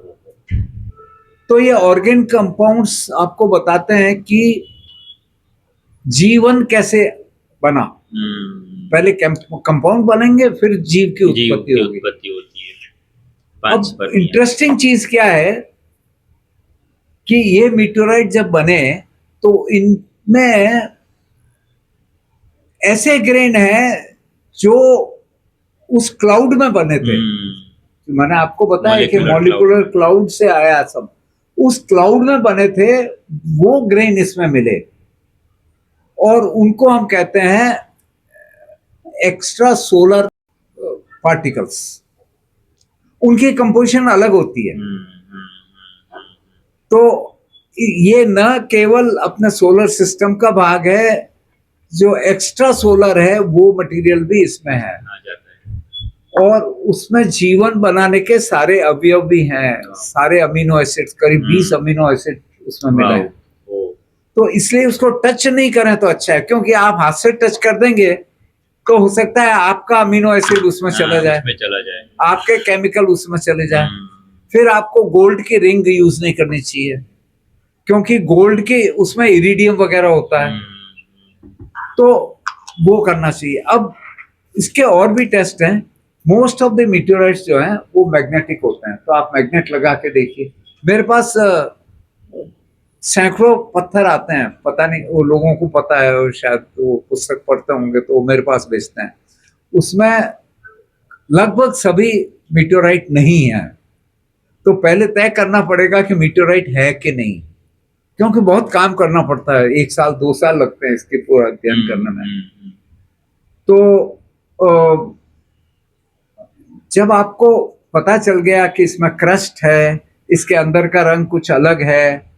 तो ये ऑर्गेनिक कंपाउंड्स आपको बताते हैं कि जीवन कैसे बना। पहले कंपाउंड बनेंगे फिर जीव की उत्पत्ति होगी। अब इंटरेस्टिंग चीज क्या है कि ये मीटियोराइट जब बने तो इनमें ऐसे ग्रेन है जो उस क्लाउड में बने थे। मैंने आपको बताया कि मॉलिक्यूलर क्लाउड से आया सब, उस क्लाउड में बने थे, वो ग्रेन इसमें मिले। और उनको हम कहते हैं एक्स्ट्रा सोलर पार्टिकल्स। उनकी कंपोजिशन अलग होती है। तो ये न केवल अपने सोलर सिस्टम का भाग है, जो एक्स्ट्रा सोलर है वो मटेरियल भी इसमें है, और उसमें जीवन बनाने के सारे अवयव भी हैं, सारे अमीनो एसिड, करीब 20 अमीनो एसिड उसमें मिले। तो इसलिए उसको टच नहीं करें तो अच्छा है, क्योंकि आप हाथ से टच कर देंगे तो हो सकता है आपका अमीनो एसिड उसमें चला जाए, आपके केमिकल उसमें चले जाए। फिर आपको गोल्ड की रिंग यूज नहीं करनी चाहिए, क्योंकि गोल्ड के उसमें इरिडियम वगैरह होता है, तो वो करना चाहिए। अब इसके और भी टेस्ट हैं। मोस्ट ऑफ द मीटियोराइट्स जो हैं वो मैग्नेटिक होते हैं, तो आप मैग्नेट लगा के देखिए। मेरे पास सैकड़ों पत्थर आते हैं, पता नहीं वो लोगों को पता है, और शायद वो पुस्तक पढ़ते होंगे तो मेरे पास भेजते हैं। उसमें लगभग सभी मीटियोराइट नहीं है। तो पहले तय करना पड़ेगा कि मीटियोराइट है कि नहीं, क्योंकि बहुत काम करना पड़ता है, 1 साल 2 साल लगते हैं इसके पूरा अध्ययन करने में। तो जब आपको पता चल गया कि इसमें क्रस्ट है, इसके अंदर का रंग कुछ अलग है,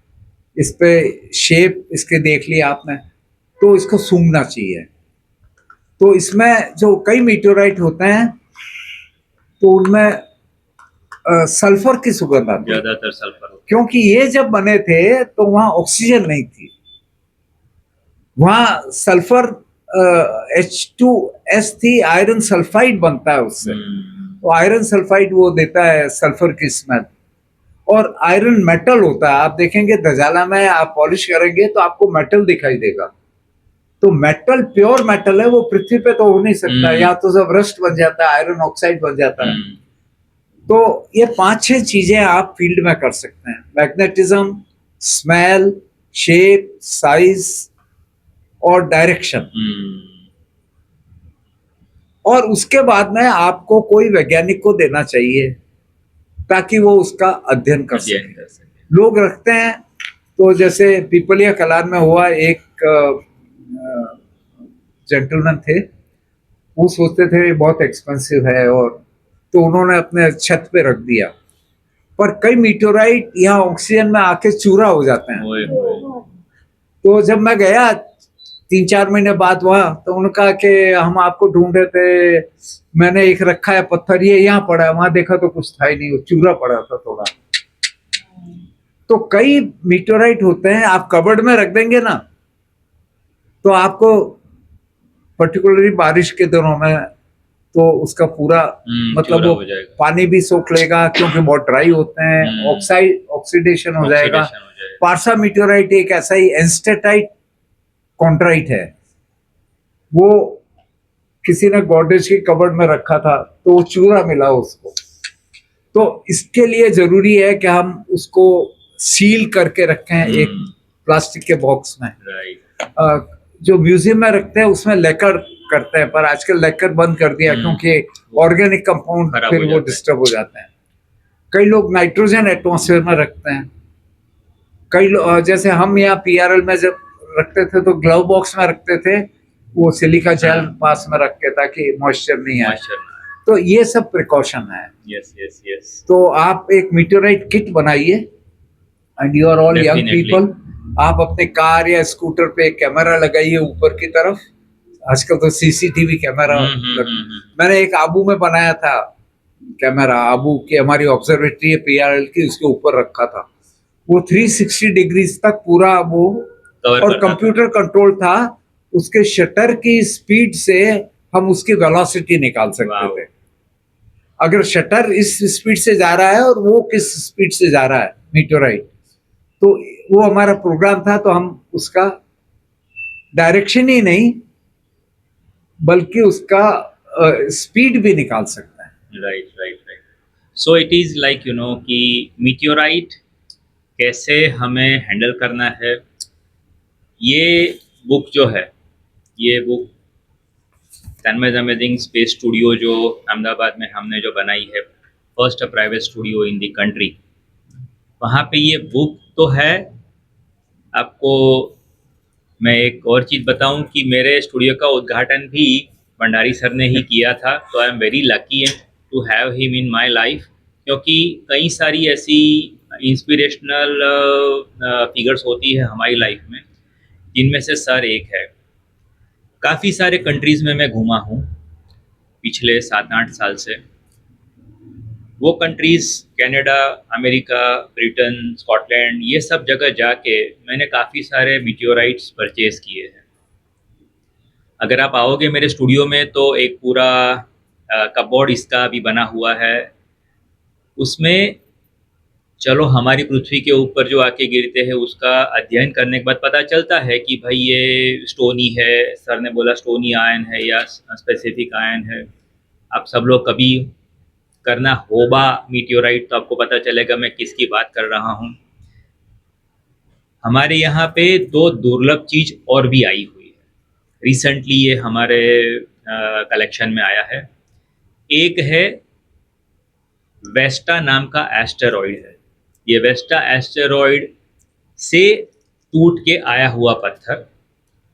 इस पे शेप इसके देख ली आपने, तो इसको सूंघना चाहिए। तो इसमें जो कई मीटियोराइट होते हैं तो उनमें सल्फर की सुगंध आती है, ज्यादातर सल्फर होता क्योंकि ये जब बने थे तो वहां ऑक्सीजन नहीं थी, वहां सल्फर H2S थी, आयरन सल्फाइड बनता है है। उससे, तो आयरन सल्फाइड वो देता है सल्फर की स्मेल। और आयरन मेटल होता है, आप देखेंगे दजाला में आप पॉलिश करेंगे तो आपको मेटल दिखाई देगा, तो मेटल प्योर मेटल है, वो पृथ्वी पे तो हो नहीं सकता, या तो सब रस्ट बन जाता है, आयरन ऑक्साइड बन जाता है। तो ये 5-6 चीजें आप फील्ड में कर सकते हैं, मैग्नेटिज्म, स्मेल, शेप, साइज और डायरेक्शन। और उसके बाद में आपको कोई वैज्ञानिक को देना चाहिए ताकि वो उसका अध्ययन कर सके। लोग रखते हैं, तो जैसे पिपलिया कलान में हुआ, एक जेंटलमैन थे, वो सोचते थे बहुत एक्सपेंसिव है, और तो उन्होंने अपने छत पे रख दिया, पर कई मीटेोराइट यहाँ ऑक्सीजन में आके चूरा हो जाते हैं। तो जब मैं गया 3-4 महीने बाद वहां, तो उन्होंने कहा कि हम आपको ढूंढ रहे थे, मैंने एक रखा है पत्थर, ये यहाँ पड़ा है, वहां देखा तो कुछ था ही नहीं, वो चूरा पड़ा था थोड़ा। तो कई मीटेोराइट होते हैं, आप कबर्ड में रख देंगे ना, तो आपको पर्टिकुलरली बारिश के दिनों में तो उसका पूरा मतलब वो पानी भी सोख लेगा, क्योंकि बहुत ड्राई होते हैं, ऑक्सीडेशन हो जाएगा। पारसा मीटेोराइट एक ऐसा ही एंस्टेटाइट कॉन्ट्राइट है, वो किसी ने गॉडरेज की कबर्ड में रखा था, तो वो चूरा मिला उसको। तो इसके लिए जरूरी है कि हम उसको सील करके रखें एक प्लास्टिक के बॉक्स में। जो म्यूजियम में रखते हैं उसमें लेकर करते हैं, पर आजकल लेकर बंद कर दिया, क्योंकि ऑर्गेनिक कंपाउंड फिर वो डिस्टर्ब हो जाते हैं। कई लोग नाइट्रोजन एटमॉस्फेयर में रखते हैं, कई लोग, जैसे हम यहाँ PRL में जब रखते थे तो ग्लव बॉक्स में रखते थे, वो सिलिका जेल पास में रख के, ताकि मॉइस्चर नहीं आए। तो ये सब प्रिकॉशन है। यस। तो आप एक मीटेोराइट किट बनाइए, and you are all young people, आप अपने कार या स्कूटर पे कैमरा लगाइए ऊपर की तरफ, आजकल तो CCTV कैमरा। मैंने एक आबू में बनाया था कैमरा, आबू की हमारी ऑब्जर्वेटरी है PRL की, उसके ऊपर रखा था, वो 360 डिग्रीज तक पूरा वो, और कंप्यूटर कंट्रोल था, उसके शटर की स्पीड से हम उसकी वेलोसिटी निकाल सकते थे। अगर शटर इस स्पीड से जा रहा है और वो किस स्पीड से जा रहा है मीटेोराइट, तो वो हमारा प्रोग्राम था, तो हम उसका डायरेक्शन ही नहीं बल्कि उसका स्पीड भी निकाल सकते हैं। Right. So it is like कि मीटेोराइट कैसे हमें हैंडल करना है, ये बुक जो है, ये बुक तन्मय अमेजिंग स्पेस स्टूडियो जो अहमदाबाद में हमने जो बनाई है, first private studio in the country, वहाँ पे ये बुक तो है। आपको मैं एक और चीज़ बताऊं कि मेरे स्टूडियो का उद्घाटन भी भंडारी सर ने ही किया था, तो I am very lucky to have him in my life, क्योंकि कई सारी ऐसी इंस्पिरेशनल फिगर्स होती है हमारी लाइफ में, जिनमें से सर एक है। काफ़ी सारे कंट्रीज़ में मैं घूमा हूँ पिछले 7-8 साल से। वो countries Canada, America, Britain, Scotland, ये सब जगह जाके मैंने काफ़ी सारे मीटेोराइट्स परचेज़ किए हैं। अगर आप आओगे मेरे स्टूडियो में तो एक पूरा कपबोर्ड इसका भी बना हुआ है। उसमें चलो हमारी पृथ्वी के ऊपर जो आके गिरते हैं उसका अध्ययन करने के बाद पता चलता है कि भाई ये स्टोनी है, सर ने बोला स्टोनी आयन है या स्पेसिफिक आयन है। आप सब लोग कभी करना होबा मीटेोराइट तो आपको पता चलेगा मैं किसकी बात कर रहा हूँ। हमारे यहाँ पे 2 दुर्लभ चीज़ और भी आई हुई है, रिसेंटली ये हमारे कलेक्शन में आया है। एक है वेस्टा नाम का एस्टेरॉइड है, ये वेस्टा एस्टेरॉइड से टूट के आया हुआ पत्थर,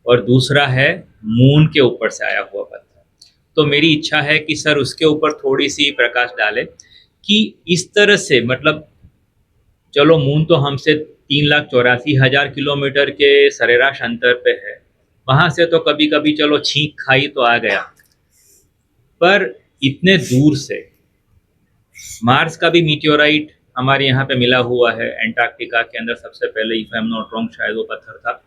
और दूसरा है मून के ऊपर से आया हुआ पत्थर। तो मेरी इच्छा है कि सर उसके ऊपर थोड़ी सी प्रकाश डालें कि इस तरह से, मतलब चलो मून तो हमसे 3,84,000 किलोमीटर के सरेराश अंतर पे है, वहाँ से तो कभी कभी चलो छींक खाई तो आ गया, पर इतने दूर से मार्स का भी मीटियोराइट हमारे यहाँ पे मिला हुआ है, एंटार्क्टिका के अंदर सबसे पहले, if I am not wrong, शायद वो पत्थर था।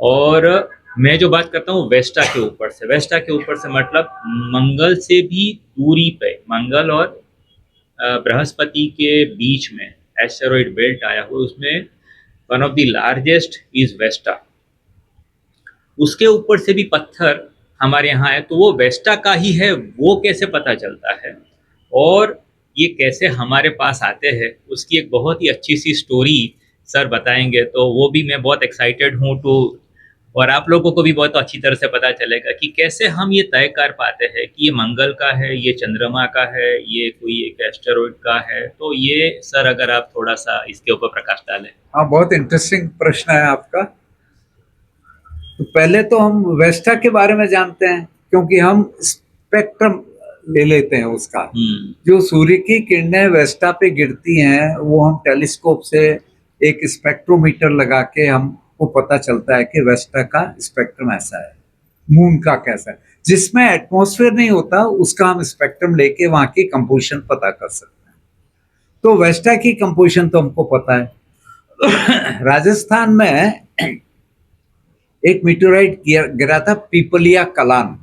और मैं जो बात करता हूँ वेस्टा के ऊपर से, वेस्टा के ऊपर से मतलब मंगल से भी दूरी पे, मंगल और बृहस्पति के बीच में एस्टेरॉइड बेल्ट आया हुआ, उसमें one of the largest is Vesta. उसके ऊपर से भी पत्थर हमारे यहाँ है, तो वो वेस्टा का ही है, वो कैसे पता चलता है और ये कैसे हमारे पास आते हैं, उसकी एक बहुत ही अच्छी सी स्टोरी सर बताएंगे, तो वो भी मैं बहुत एक्साइटेड हूँ टू, और आप लोगों को भी बहुत अच्छी तरह से पता चलेगा कि कैसे हम ये तय कर पाते हैं कि ये मंगल का है, ये चंद्रमा का है, ये कोई एक एस्टेरॉइड का है। तो ये सर अगर आप थोड़ा सा इसके ऊपर प्रकाश डालें। हाँ, बहुत इंटरेस्टिंग प्रश्न है आपका। तो पहले तो हम वेस्टा के बारे में जानते हैं, क्योंकि हम स्पेक्ट्रम ले लेते हैं उसका। जो सूर्य की किरणें वेस्टा पे गिरती हैं, वो हम टेलीस्कोप से एक स्पेक्ट्रोमीटर लगा के हमको पता चलता है कि वेस्टा का स्पेक्ट्रम ऐसा है, मून का कैसा है। जिसमें एटमॉस्फेयर नहीं होता उसका हम स्पेक्ट्रम लेके वहां की कंपोजिशन पता कर सकते हैं। तो वेस्टा की कंपोजिशन तो हमको पता है। राजस्थान में एक मीटेओराइट गिरा था, पीपलिया कलान।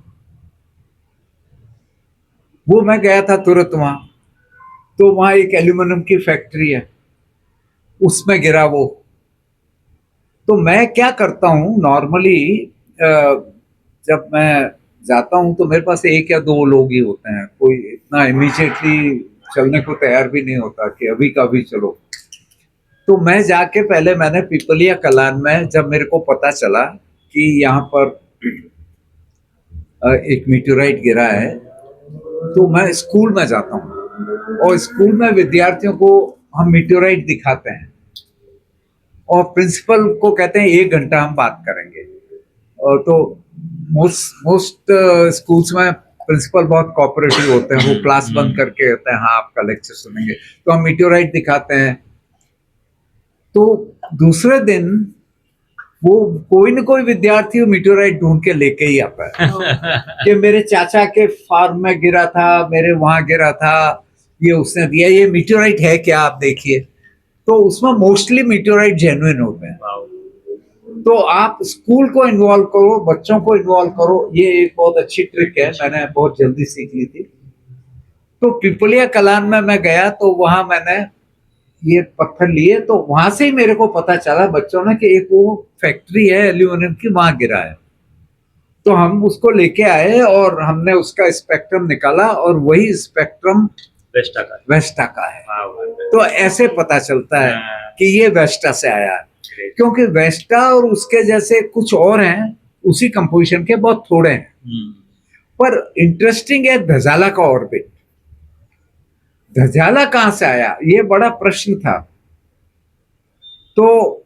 वो मैं गया था तुरंत वहां, तो वहां एक एल्यूमिनियम की फैक्ट्री है, उसमें गिरा वो। तो मैं क्या करता हूँ नॉर्मली, जब मैं जाता हूँ तो मेरे पास एक या दो लोग ही होते हैं, कोई इतना इमीडिएटली चलने को तैयार भी नहीं होता कि अभी का अभी चलो। तो मैं जाके पहले मैंने पीपलिया कलान में, जब मेरे को पता चला कि यहाँ पर एक मीटेओराइट गिरा है, तो मैं स्कूल में जाता हूँ और स्कूल में विद्यार्थियों को हम मीटेओराइट दिखाते हैं और प्रिंसिपल को कहते हैं 1 घंटा हम बात करेंगे। और तो मोस्ट स्कूल्स में प्रिंसिपल बहुत कोऑपरेटिव होते हैं, वो क्लास बंद करके कहते हैं हाँ आपका लेक्चर सुनेंगे। तो हम मीटेओराइट दिखाते हैं। तो दूसरे दिन वो कोई न कोई विद्यार्थी मीटेओराइट ढूंढ के लेके ही आता है कि मेरे चाचा के फार्म में गिरा था, मेरे वहां गिरा था, ये उसने दिया, ये मीटेओराइट है क्या, आप देखिए। तो उसमें मोस्टली मीटेओराइट जेन्युइन होते हैं। तो आप स्कूल को इन्वॉल्व करो, बच्चों को इन्वॉल्व करो, ये एक बहुत अच्छी ट्रिक है, मैंने बहुत जल्दी सीख ली थी। तो पिपलिया कलान में मैं गया, तो वहां मैंने ये पत्थर लिए, तो वहां से ही मेरे को पता चला बच्चों ने कि एक वो फैक्ट्री है एल्यूमिनियम की, वहां गिरा है। तो हम उसको लेके आए और हमने उसका स्पेक्ट्रम निकाला और वही स्पेक्ट्रम वेस्टा का है। तो ऐसे पता चलता है कि ये वेस्टा से आया है, क्योंकि वेस्टा और उसके जैसे कुछ और हैं उसी कंपोजिशन के, बहुत थोड़े हैं। पर इंटरेस्टिंग है धजाला का ऑर्बिट। धजाला कहां से आया, ये बड़ा प्रश्न था। तो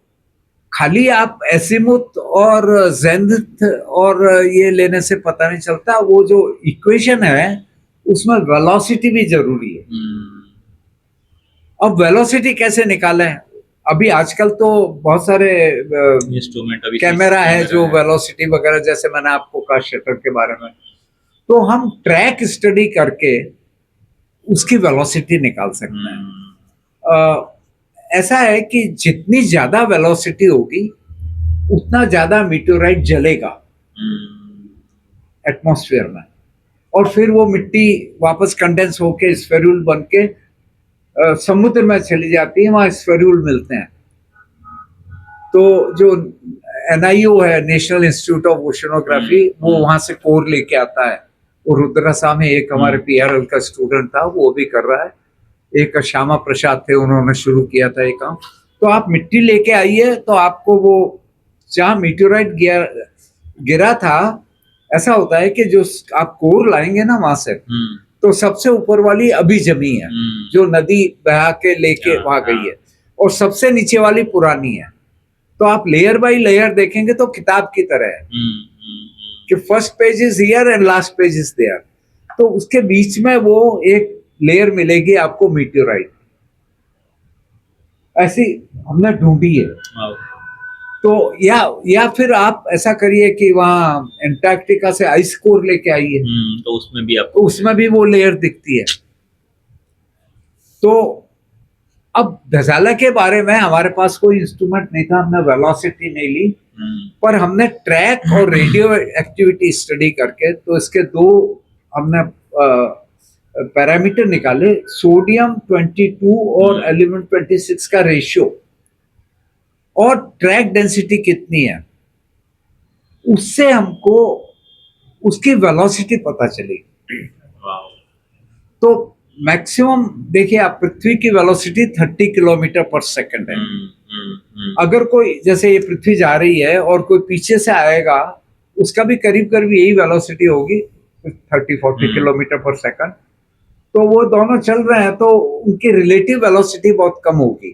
खाली आप एसिमुथ और जेनिथ और ये लेने से पता नहीं चलता, वो जो इक्वेशन है उसमें वेलोसिटी भी जरूरी है। अब वेलोसिटी कैसे निकालें? अभी आजकल तो बहुत सारे इंस्ट्रूमेंट, कैमरा है जो वेलोसिटी वगैरह, जैसे मैंने आपको कहा शटर के बारे में, तो हम ट्रैक स्टडी करके उसकी वेलोसिटी निकाल सकते हैं। ऐसा है कि जितनी ज्यादा वेलोसिटी होगी उतना ज्यादा मीटेओराइट जलेगा एटमॉस्फेयर में, और फिर वो मिट्टी वापस कंडेंस होके स्फेरुल बन के समुद्र में चली जाती है, वहां स्फेरुल मिलते हैं। तो जो NIO है, नेशनल इंस्टीट्यूट ऑफ ओशनोग्राफी, वो वहां से कोर लेके आता है। और रुद्रसा में एक हमारे PRL का स्टूडेंट था, वो भी कर रहा है। एक श्यामा प्रसाद थे, उन्होंने शुरू किया था ये काम। तो आप मिट्टी लेके आइए, तो आपको वो जहां मीटेओराइट गिरा था, ऐसा होता है कि जो आप कोर लाएंगे ना वहां से, तो सबसे ऊपर वाली अभी जमी है, जो नदी बहा के लेके वहां गई है, और सबसे नीचे वाली पुरानी है। तो आप लेयर बाय लेयर देखेंगे तो किताब की तरह है कि first page is here and last page is there. तो उसके बीच में वो एक लेयर मिलेगी आपको मीटेओराइट, ऐसी हमने ढूंढी है। तो या फिर आप ऐसा करिए कि वहां एंटार्क्टिका से आइस कोर लेके आइए, तो उसमें भी आपको उसमें भी वो लेयर दिखती है। तो अब धजाला के बारे में हमारे पास कोई इंस्ट्रूमेंट नहीं था, हमने वेलोसिटी नहीं ली, पर हमने ट्रैक और रेडियो एक्टिविटी स्टडी करके तो इसके दो हमने पैरामीटर निकाले, सोडियम 22 और एल्यूमिनियम 26 का रेशियो और ट्रैक डेंसिटी कितनी है, उससे हमको उसकी वेलोसिटी पता चली। तो मैक्सिमम देखिए आप, पृथ्वी की वेलोसिटी 30 किलोमीटर पर सेकंड है। अगर कोई, जैसे ये पृथ्वी जा रही है और कोई पीछे से आएगा, उसका भी करीब करीब यही वेलोसिटी होगी, 30-40 किलोमीटर पर सेकंड। तो वो दोनों चल रहे हैं तो उनकी रिलेटिव वेलोसिटी बहुत कम होगी,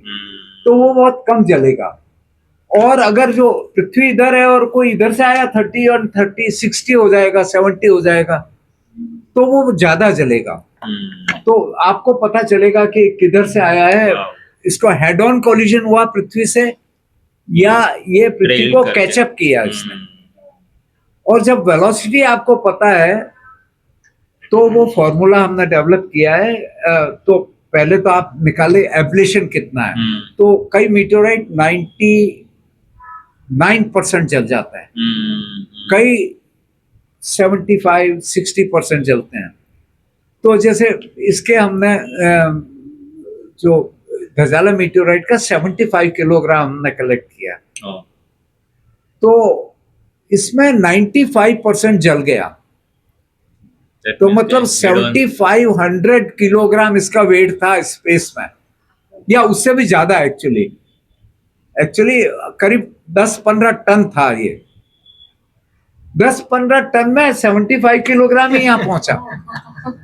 तो वो बहुत कम जलेगा। और अगर जो पृथ्वी इधर है और कोई इधर से आया, 30 और 30 60 हो जाएगा, 70 हो जाएगा, तो वो ज्यादा जलेगा। तो आपको पता चलेगा कि किधर से आया है, इसको हेड ऑन कोलिजन हुआ पृथ्वी से या ये पृथ्वी को कैचअप किया इसने। और जब वेलोसिटी आपको पता है तो वो फॉर्मूला हमने डेवलप किया है। तो पहले तो आप निकाले एब्लेशन कितना है, तो कई मीटेओराइट 99% जल जाता है, कई 75-60% जलते हैं। तो जैसे इसके हमने जो धजाला मीटेओराइट का 75 किलोग्राम हमने कलेक्ट किया, तो इसमें 95% जल गया। तो मतलब 7500 किलोग्राम इसका वेट था स्पेस में, या उससे भी ज्यादा। एक्चुअली करीब 10-15 टन था ये। 10-15 टन में 75 किलोग्राम ही यहाँ पहुंचा।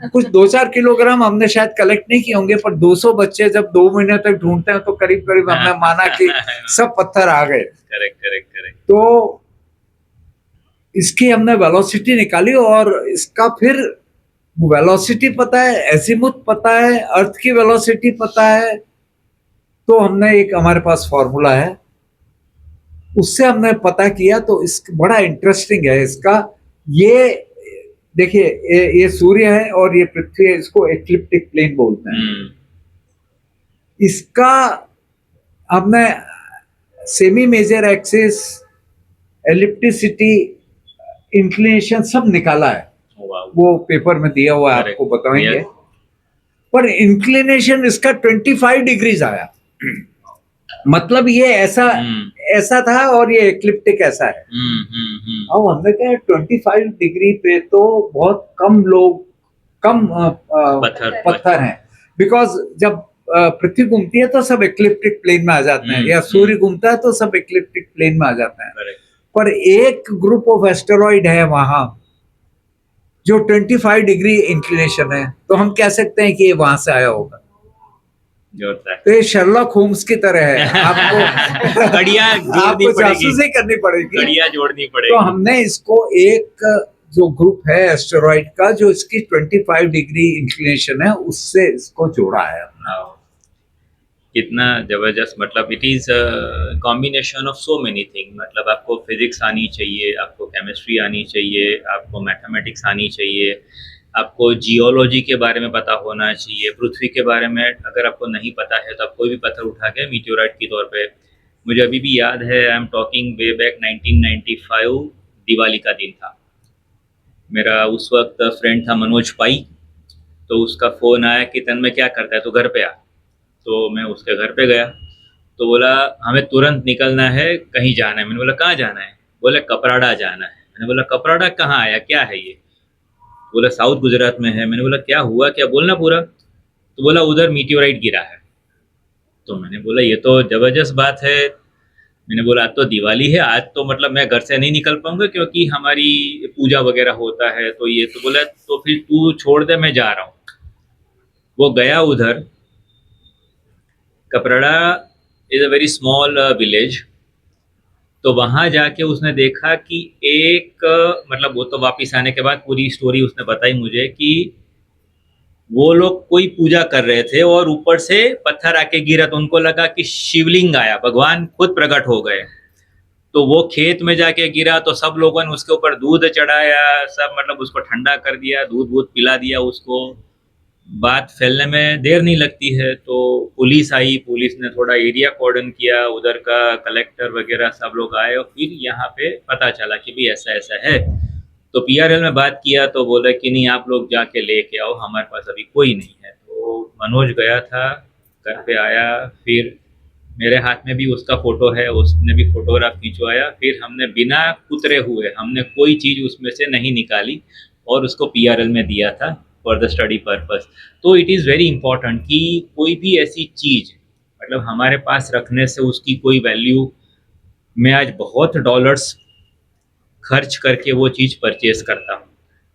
कुछ 2-4 किलोग्राम हमने शायद कलेक्ट नहीं किए होंगे, पर 200 बच्चे जब 2 महीने तक ढूंढते हैं तो करीब करीब हमने माना कि सब पत्थर आ गए। करेक्ट। तो इसकी हमने वेलोसिटी निकाली और इसका फिर वेलोसिटी पता है, एजीमुथ पता है, अर्थ की वेलोसिटी पता है। तो हमने एक, हमारे पास फॉर्मूला है, उससे हमने पता किया। तो इस बड़ा इंटरेस्टिंग है इसका। ये देखिए, ये सूर्य है और ये पृथ्वी है, इसको एक्लिप्टिक प्लेन बोलते हैं। इसका हमने सेमी मेजर एक्सिस, एलिप्टिसिटी, इंक्लिनेशन सब निकाला है। वो पेपर में दिया हुआ है, आपको बताएंगे। पर इंक्लिनेशन इसका 25 डिग्रीज आया। मतलब ये ऐसा था और ये एक्लिप्टिक ऐसा है। अब हमने कहा 25 डिग्री पे तो बहुत कम लोग, कम पत्थर हैं। बिकॉज जब पृथ्वी घूमती है तो सब एक्लिप्टिक प्लेन में आ जाते हैं, या सूर्य घूमता है तो सब एक्लिप्टिक प्लेन में आ जाते हैं। पर एक ग्रुप ऑफ एस्टेरॉइड है वहां जो 25 डिग्री इंक्लिनेशन है, तो हम कह सकते हैं कि ये वहां से आया होगा। तो ये शर्लॉक होम्स की तरह है। आपको जासूसी करनी पड़ेगी। तो हमने इसको एक जो ग्रुप है एस्टेरॉइड का, जो इसकी 25 डिग्री इंक्लिनेशन है, उससे इसको जोड़ा है। कितना जबरदस्त। मतलब it is combination of so many thing. मतलब आपको फिजिक्स आनी चाहिए, आपको केमिस्ट्री आनी चाहिए, आपको मैथमेटिक्स आनी चाहिए, आपको जियोलॉजी के बारे में पता होना चाहिए, पृथ्वी के बारे में अगर आपको नहीं पता है तो आप कोई भी पत्थर उठा के मीटियोराइट के तौर पे। मुझे अभी भी याद है, I am talking way back 1995, Diwali का दिन था। मेरा उस वक्त फ्रेंड था मनोज पाई, तो उसका फ़ोन आया कि तन में क्या करता है, तो घर पे आ। तो मैं उसके घर पे गया, तो बोला हमें तुरंत निकलना है, कहीं जाना है। मैंने बोला कहाँ जाना है? बोले कपराड़ा जाना है। मैंने बोला कपराड़ा कहाँ आया, क्या है ये? बोला साउथ गुजरात में है। मैंने बोला क्या हुआ, क्या बोलना पूरा। तो बोला उधर मीटियोराइट गिरा है। तो मैंने बोला ये तो ज़बरदस्त बात है। मैंने बोला आज तो दिवाली है, आज तो मतलब मैं घर से नहीं निकल पाऊंगा क्योंकि हमारी पूजा वगैरह होता है। तो ये तो बोला तो फिर तू छोड़ दे, मैं जा रहा हूँ। वो गया उधर। Kaprada is a very small village. तो वहाँ जाके उसने देखा कि एक मतलब वो तो वापस आने के बाद पूरी स्टोरी उसने बताई मुझे कि वो लोग कोई पूजा कर रहे थे और ऊपर से पत्थर आके गिरा, तो उनको लगा कि शिवलिंग आया, भगवान खुद प्रकट हो गए। तो वो खेत में जाके गिरा, तो सब लोगों ने उसके ऊपर दूध चढ़ाया, सब मतलब उसको ठंडा कर दिया, दूध पिला दिया उसको। बात फैलने में देर नहीं लगती है, तो पुलिस आई, पुलिस ने थोड़ा एरिया कॉर्डन किया, उधर का कलेक्टर वगैरह सब लोग आए और फिर यहाँ पे पता चला कि भी ऐसा-ऐसा है। तो पीआरएल में बात किया तो बोला कि नहीं आप लोग जाके लेके आओ, हमारे पास अभी कोई नहीं है। तो मनोज गया था, घर पे आया, फिर मेरे हाथ में भी उसका फ़ोटो है, उसने भी फ़ोटोग्राफ खिंचवाया, फिर हमने बिना कुतरे हुए हमने कोई चीज़ उसमें से नहीं निकाली और उसको पीआरएल में दिया था फॉर द स्टडी पर्पस। तो इट इज़ वेरी इंपॉर्टेंट कि कोई भी ऐसी चीज़ मतलब हमारे पास रखने से उसकी कोई वैल्यू, मैं आज बहुत डॉलर्स खर्च करके वो चीज़ परचेज़ करता हूँ,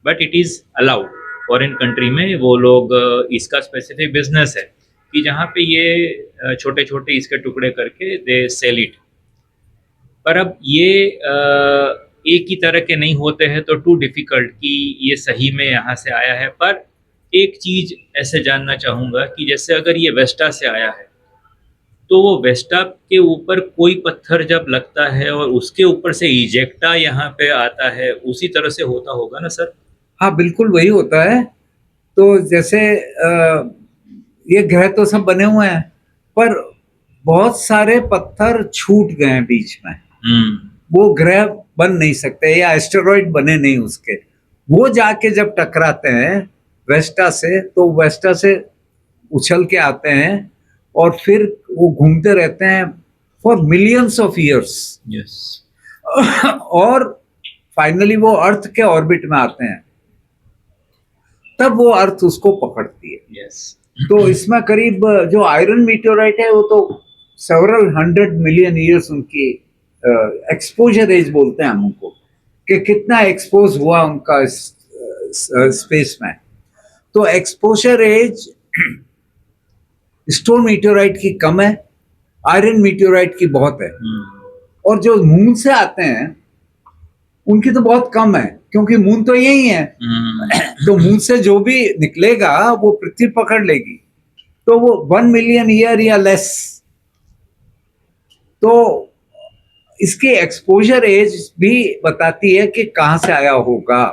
but it is allowed. Foreign country में वो लोग इसका स्पेसिफिक बिजनेस है कि जहाँ पे ये छोटे-छोटे इसके टुकड़े करके दे सेल इट। पर अब ये एक ही तरह के नहीं होते हैं तो टू डिफ़िकल्ट कि ये सही में यहाँ से आया है। पर एक चीज़ ऐसे जानना चाहूँगा कि जैसे अगर ये वेस्टा से आया है, तो वो वेस्टा के ऊपर कोई पत्थर जब लगता है और उसके ऊपर से इजेक्टा यहाँ पे आता है, उसी तरह से होता होगा ना सर? हाँ, बिल्कुल वही होता है। तो जैसे ये ग्रह तो सब बने हुए हैं, पर बहुत सारे पत्थर छूट गए हैं बीच में। वो ग्रह बन नहीं सकते या एस्टेरॉइड बने नहीं उसके। वो जाके जब टकराते हैं वेस्टा से, तो वेस्टा से उछल के आते हैं और फिर वो घूमते रहते हैं for millions of years yes. और फाइनली वो अर्थ के ऑर्बिट में आते हैं, तब वो अर्थ उसको पकड़ती है। यस। तो इसमें करीब जो आयरन मीटियोराइट है वो तो सेवरल 100 मिलियन ईयर्स उनकी एक्सपोजर एज बोलते हैं हम उनको, कि कितना एक्सपोज हुआ उनका स्पेस में। तो एक्सपोजर एज स्टोन मीटियोराइट की कम है, आयरन मीटियोराइट की बहुत है। और जो मून से आते हैं उनकी तो बहुत कम है, क्योंकि मून तो यही है। तो मून से जो भी निकलेगा वो पृथ्वी पकड़ लेगी, तो वो 1 मिलियन ईयर या लेस। तो इसकी एक्सपोजर एज भी बताती है कि कहां से आया होगा,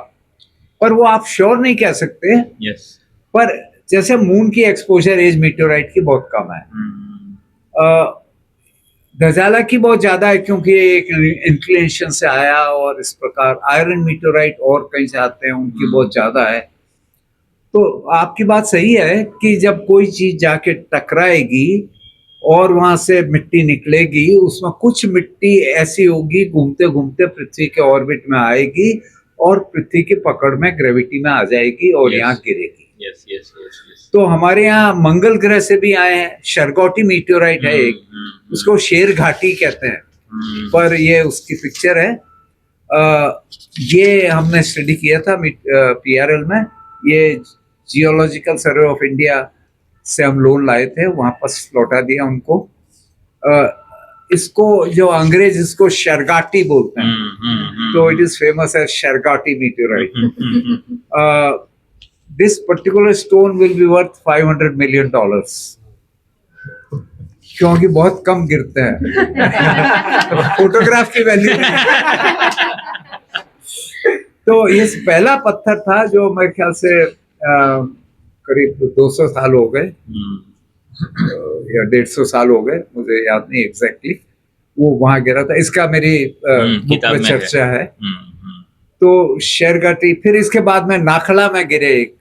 पर वो आप श्योर नहीं कह सकते। यस। पर जैसे मून की एक्सपोजर एज मीटियोराइट की बहुत कम है, गजाला की बहुत ज्यादा है क्योंकि एक इंक्लिनेशन से आया, और इस प्रकार आयरन मीटियोराइट और कहीं से आते हैं उनकी बहुत ज्यादा है। तो आपकी बात सही है कि जब कोई चीज जाके टकराएगी और वहां से मिट्टी निकलेगी, उसमें कुछ मिट्टी ऐसी होगी घूमते घूमते पृथ्वी के ऑर्बिट में आएगी और पृथ्वी की पकड़ में ग्रेविटी में आ जाएगी और यहाँ गिरेगी। Yes yes yes yes. तो हमारे यहाँ मंगल ग्रह से भी आए हैं, शरगोटी मीटियोराइट है एक, उसको शेर घाटी कहते हैं, पर ये उसकी पिक्चर है। ये हमने स्टडी किया था पीआरएल में। ये जियोलॉजिकल सर्वे ऑफ इंडिया से हम लोन लाए थे, वहां पर लौटा दिया उनको। इसको जो अंग्रेज इसको शरगाटी बोलते हैं, तो it is famous as Sherghati meteorite. This particular stone will be worth $500 million, क्योंकि बहुत कम गिरते हैं। फोटोग्राफ की वैल्यू नहीं। तो ये पहला पत्थर था जो मेरे ख्याल से करीब 200 साल हो गए या 150 साल हो गए, मुझे याद नहीं एग्जैक्टली, वो वहां गिरा था। इसका मेरी बुक में चर्चा है। तो शेरगाटी, फिर इसके बाद में नाखला में गिरे एक,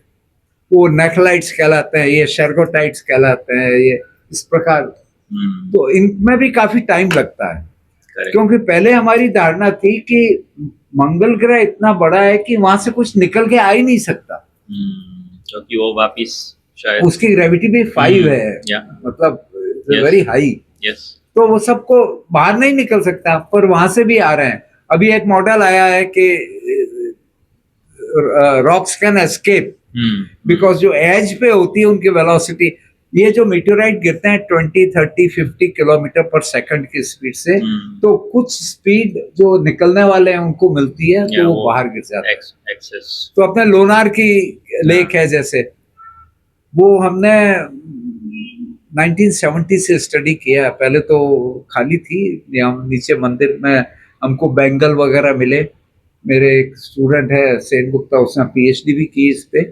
वो नेखलाइट्स कहलाते हैं, ये शर्गोटाइट्स कहलाते हैं, ये इस प्रकार। तो इनमें भी काफी टाइम लगता है, क्योंकि पहले हमारी धारणा थी कि मंगल ग्रह इतना बड़ा है कि वहां से कुछ निकल के आ ही नहीं सकता, क्योंकि वो वापिस शायद उसकी ग्रेविटी भी 5 है, मतलब वेरी हाई। तो वो सबको बाहर नहीं निकल सकता, पर वहां से भी आ रहे हैं। अभी एक मॉडल आया है कि रॉक्स कैन एस्केप, बिकॉज जो एज पे होती है उनकी वेलोसिटी, ये जो मीटियोराइट गिरते हैं 20, 30, 50 किलोमीटर पर सेकंड की स्पीड से, तो कुछ स्पीड जो निकलने वाले हैं उनको मिलती है, तो वो बाहर गिर जाते हैं। तो अपने लोनार की लेक है जैसे, वो हमने 1970 से स्टडी किया। पहले तो खाली थी, हम नीचे मंदिर में हमको बैंगल वगैरह मिले। मेरे एक स्टूडेंट है सेन गुप्ता, उसने पीएचडी भी की इस पे,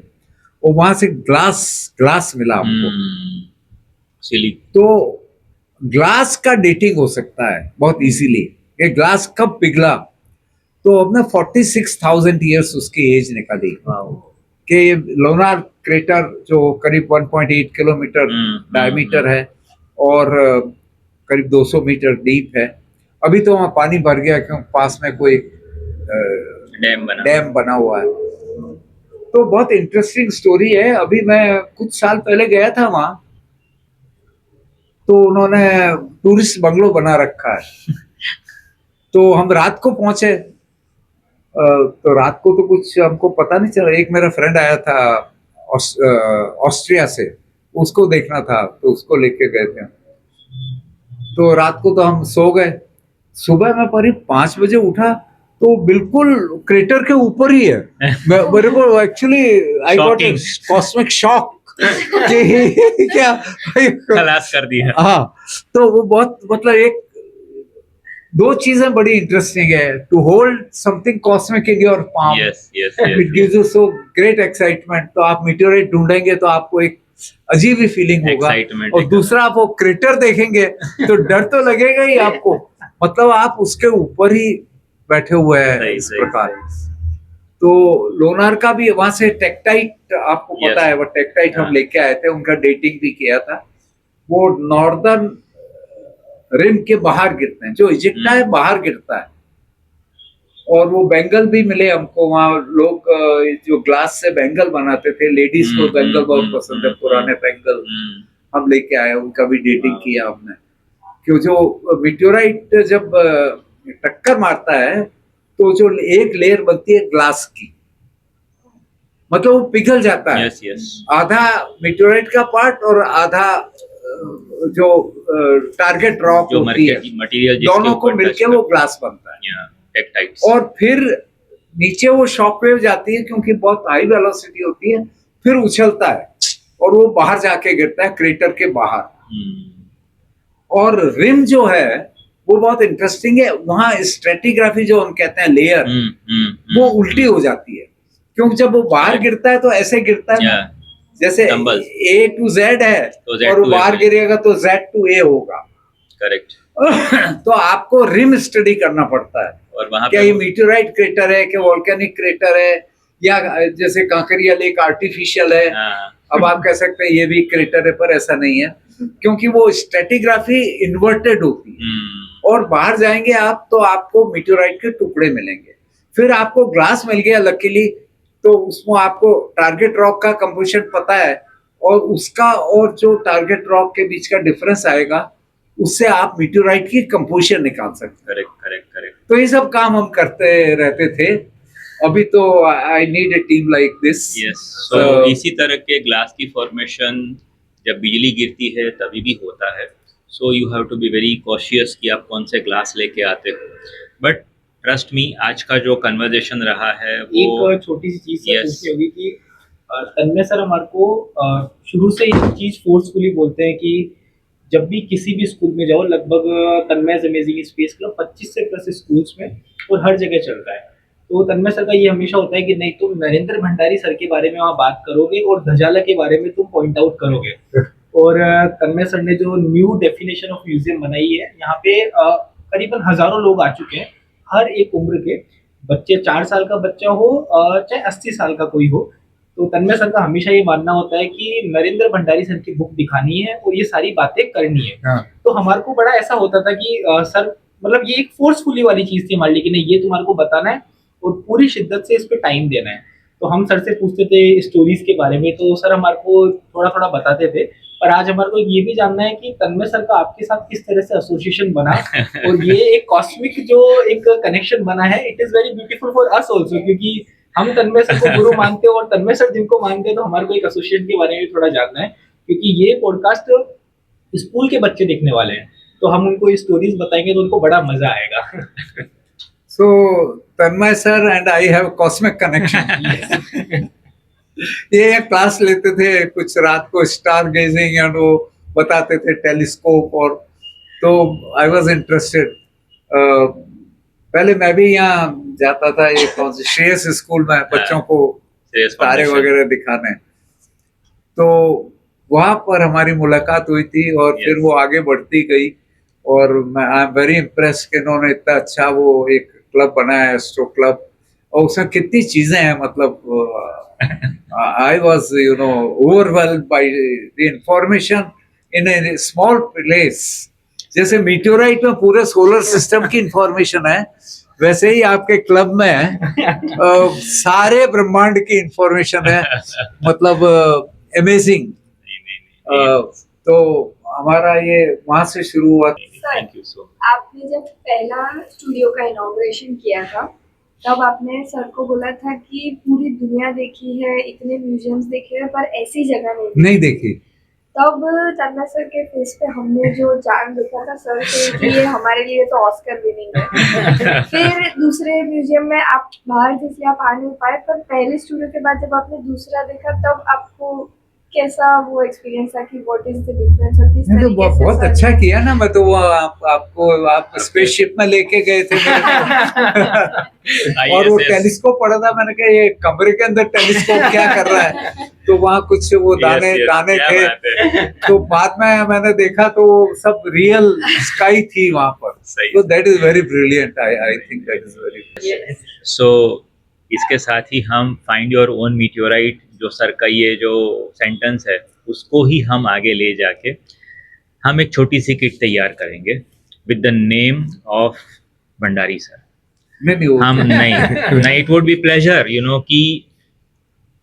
और वहां से ग्लास मिला हमको। सिली। तो ग्लास का डेटिंग हो सकता है बहुत इजीली, ये ग्लास कब पिघला, तो हमने 46,000 ईयर्स उसकी एज निकाली कि ये लोनार क्रेटर जो करीब 1.8 किलोमीटर डायमीटर है और करीब 200 मीटर डीप है। अभी तो वहाँ पानी भर गया क्योंकि पास में कोई डैम बना हुआ है। तो बहुत इंटरेस्टिंग स्टोरी है। अभी मैं कुछ साल पहले गया था वहाँ, तो उन्होंने टूरिस्ट बंगलो बना रखा है। तो हम रात को पहुंचे, तो रात को तो कुछ हमको पता नहीं चला। एक मेरा फ्रेंड आया था ऑस्ट्रिया से, उसको देखना था तो उसको लेके गए थे। तो रात को तो हम सो गए। सुबह मैं करीब 5 बजे उठा तो बिल्कुल क्रेटर के ऊपर ही है। मेरे को actually I got cosmic shock कि क्या खलास कर दिया। हाँ, तो वो बहुत मतलब एक दो चीजें बड़ी इंटरेस्टिंग है, to hold something cosmic in your palm, it gives you so great excitement. तो आप मीटियोराइट ढूंढेंगे तो आपको एक अजीब ही फीलिंग होगा, और दूसरा आप वो क्रेटर देखेंगे तो डर तो लगेगा ही आपको, मतलब आप उसके ऊपर ही बैठे हुए हैं इस प्रकार। तो लोनार का भी वहां से टेक्टाइट, आपको पता है वो टेक्टाइट हम लेके आए थे, उनका डेटिंग भी किया था। वो नॉर्दर्न रिम के बाहर गिरते हैं, जो इजिप्टा है बाहर गिरता है। और वो बैंगल भी मिले हमको वहाँ। लोग जो ग्लास से बैंगल बनाते थे, लेडीज को बैंगल बहुत पसंद है, पुराने बैंगल हम लेके आए, उनका भी डेटिंग किया हमने। क्यों, जो मीटियोराइट जब टक्कर मारता है तो जो एक लेयर बनती है ग्लास की, मतलब वो पिघल जाता है। आधा मीटियोराइट का पार्ट और आधा जो टारगेट रॉक होती है, दोनों को मिलके वो ग्लास बनता है। और फिर नीचे वो शॉकवेव जाती है क्योंकि बहुत हाई वेलोसिटी होती है, फिर उछलता है और वो बाहर जाके गिरता है क्रेटर के बाहर। और रिम जो है वो बहुत इंटरेस्टिंग है। वहां स्ट्रेटिग्राफी जो हम कहते हैं लेयर, वो उल्टी हो जाती है, क्योंकि जब वो बाहर गिरता है तो ऐसे गिरता है जैसे A to Z है, तो और वो बाहर गिरेगा तो Z to A होगा। करेक्ट। तो आपको रिम स्टडी करना पड़ता है, और वहां क्या ये मीटियोराइट क्रेटर है, क्या वोल्केनिक क्रेटर है, या जैसे कांकरिया लेक आर्टिफिशियल है। अब आप कह सकते हैं ये भी क्रेटर है, पर ऐसा नहीं है, क्योंकि वो स्ट्रेटिग्राफी इन्वर्टेड होती है। और बाहर जाएंगे आप तो आपको मीटियोराइट के टुकड़े मिलेंगे। फिर आपको ग्लास मिल गया लकीली, तो उसमें आपको टारगेट रॉक का कंपोजिशन पता है, और उसका और जो टारगेट रॉक के बीच का डिफरेंस आएगा, उससे आप मीटियोराइट की कंपोजिशन निकाल सकते हैं। करेक्ट। तो ये सब काम हम करते रहते थे। अभी तो I need a team like this. So इसी तरह के ग्लास की फॉर्मेशन जब बिजली गिरती है तभी भी होता है। So you have to be very cautious कि आप कौन से ग्लास लेके आते हो। बट ट्रस्ट मी, आज का जो कन्वर्सेशन रहा है वो एक छोटी सी चीज पूछनी होगी कि तन्मय सर हमारे को शुरू से ये चीज फोर्सफुली बोलते हैं कि जब भी किसी भी स्कूल में जाओ, लगभग तन्मय अमेजिंग स्पेस क्लब 25 से प्लस स्कूल्स में और हर जगह चल रहा है। तो तन्मय सर का ये हमेशा होता है कि नहीं, तुम नरेंद्र भंडारी सर के बारे में वहाँ बात करोगे और धजाला के बारे में तुम पॉइंट आउट करोगे। और तन्मय सर ने जो न्यू डेफिनेशन ऑफ म्यूजियम बनाई है, यहाँ पे करीबन हजारों लोग आ चुके हैं, हर एक उम्र के बच्चे, 4 साल का बच्चा हो चाहे 80 साल का कोई हो। तो तन्मय सर का हमेशा ये मानना होता है कि नरेंद्र भंडारी सर की बुक दिखानी है और ये सारी बातें करनी है। तो हमारे को बड़ा ऐसा होता था कि सर, मतलब ये एक फोर्सफुली वाली चीज थी हमारे लिए कि नहीं, ये तुम्हारे को बताना है और पूरी शिद्दत से इस पे टाइम देना है। तो हम सर से पूछते थे स्टोरीज के बारे में, तो सर हमारे को थोड़ा थोड़ा बताते थे। पर आज हमारे को ये भी जानना है कि तन्मय सर का आपके साथ किस तरह से एसोसिएशन बना और ये एक कॉस्मिक जो एक कनेक्शन बना है, it is very beautiful for us also, क्योंकि हम तन्मय सर को गुरु मानते हैं और तन्मय सर जिनको मानते हैं, तो हमारे को एक एसोसिएशन के बारे में भी थोड़ा जानना है, क्योंकि ये पॉडकास्ट स्कूल के बच्चे देखने वाले हैं, तो हम उनको स्टोरीज बताएंगे तो उनको बड़ा मजा आएगा। So Tanmay sir and I have cosmic connection. ये क्लास लेते थे कुछ रात को, स्टार गेजिंग, एंड वो बताते थे टेलीस्कोप, और तो आई वाज इंटरेस्टेड। पहले मैं भी यहाँ जाता था, ये कौन से श्रेयस स्कूल में बच्चों को तारे वगैरह दिखाने। तो वहाँ पर हमारी मुलाकात हुई थी और Yes. फिर वो आगे बढ़ती गई और मैं आई एम वेरी इम्प्रेस कि इन्होंने इतना अच्छा वो एक क्लब बनाया है, एस्ट्रो क्लब, और उसमें कितनी चीजें हैं, मतलब I was overwhelmed by the information in A small place. जैसे मीटियोराइट में पूरे सोलर सिस्टम की इंफॉर्मेशन है, वैसे ही आपके क्लब में सारे ब्रह्मांड की इंफॉर्मेशन है, मतलब अमेजिंग। तो हमारा ये वहां से शुरू हुआ। थैंक यू सो आपने जब पहला स्टूडियो का इनॉग्रेशन किया था तब आपने सर को बोला था कि पूरी दुनिया देखी है, इतने म्यूजियम्स देखे हैं, पर ऐसी जगह नहीं देखी। तब तन्ना सर के फेस पे हमने जो जान देखा था सर से कि ये हमारे लिए तो ऑस्कर विनिंग है। फिर दूसरे म्यूजियम में आप बाहर थे इसलिए आप आ नहीं पाए, पर पहले स्टूडियो के बाद जब आपने दूसरा देखा तब आपको कैसा वो एक्सपीरियंस था कि व्हाट इज द डिफरेंस और किस नहीं तो तरीके से बहुत सर अच्छा किया ना। मैं तो वो आप स्पेसशिप में लेके गए थे और वो टेलीस्कोप पड़ा था, मैंने कहा ये कमरे के अंदर टेलीस्कोप क्या कर रहा है, तो वहाँ कुछ वो दाने थे, तो बाद में मैंने देखा तो सब रियल स्काई थी वहाँ पर। तो that is very brilliant, I think that is very. So इसके साथ ही हम फाइंड योर ओन मीटियोराइट, जो सर का ये जो सेंटेंस है उसको ही हम आगे ले जाके हम एक छोटी सी किट तैयार करेंगे with the name of Bhandari sir. हम नहीं, इट वुड बी प्लेजर कि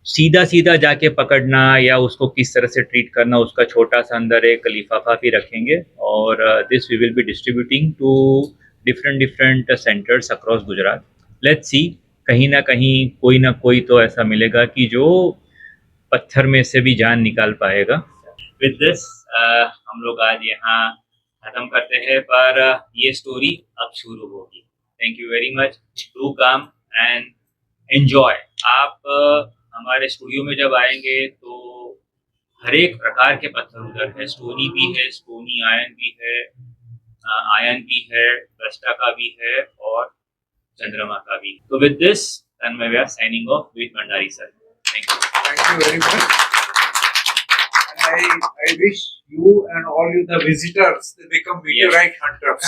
सीधा सीधा जाके पकड़ना या उसको किस तरह से ट्रीट करना, उसका छोटा सा अंदर एक लिफाफा भी रखेंगे और this we will be distributing to different centres across Gujarat. Let's see, कहीं ना कहीं कोई ना कोई तो ऐसा मिलेगा कि जो पत्थर में से भी जान निकाल पाएगा। विद दिस हम लोग आज यहाँ खत्म करते हैं, पर ये स्टोरी अब शुरू होगी। Thank you very much, do come and enjoy. आप हमारे स्टूडियो में जब आएंगे तो हर एक प्रकार के पत्थर उधर है, स्टोनी भी है, स्टोनी आयन भी है, आयन भी है, ब्रस्टा का भी है और चंद्रमा का भी। तो with this Tanmay Vyas signing off with Bhandari sir. Thank you very much. I wish you and all you the visitors to become meteorite hunters.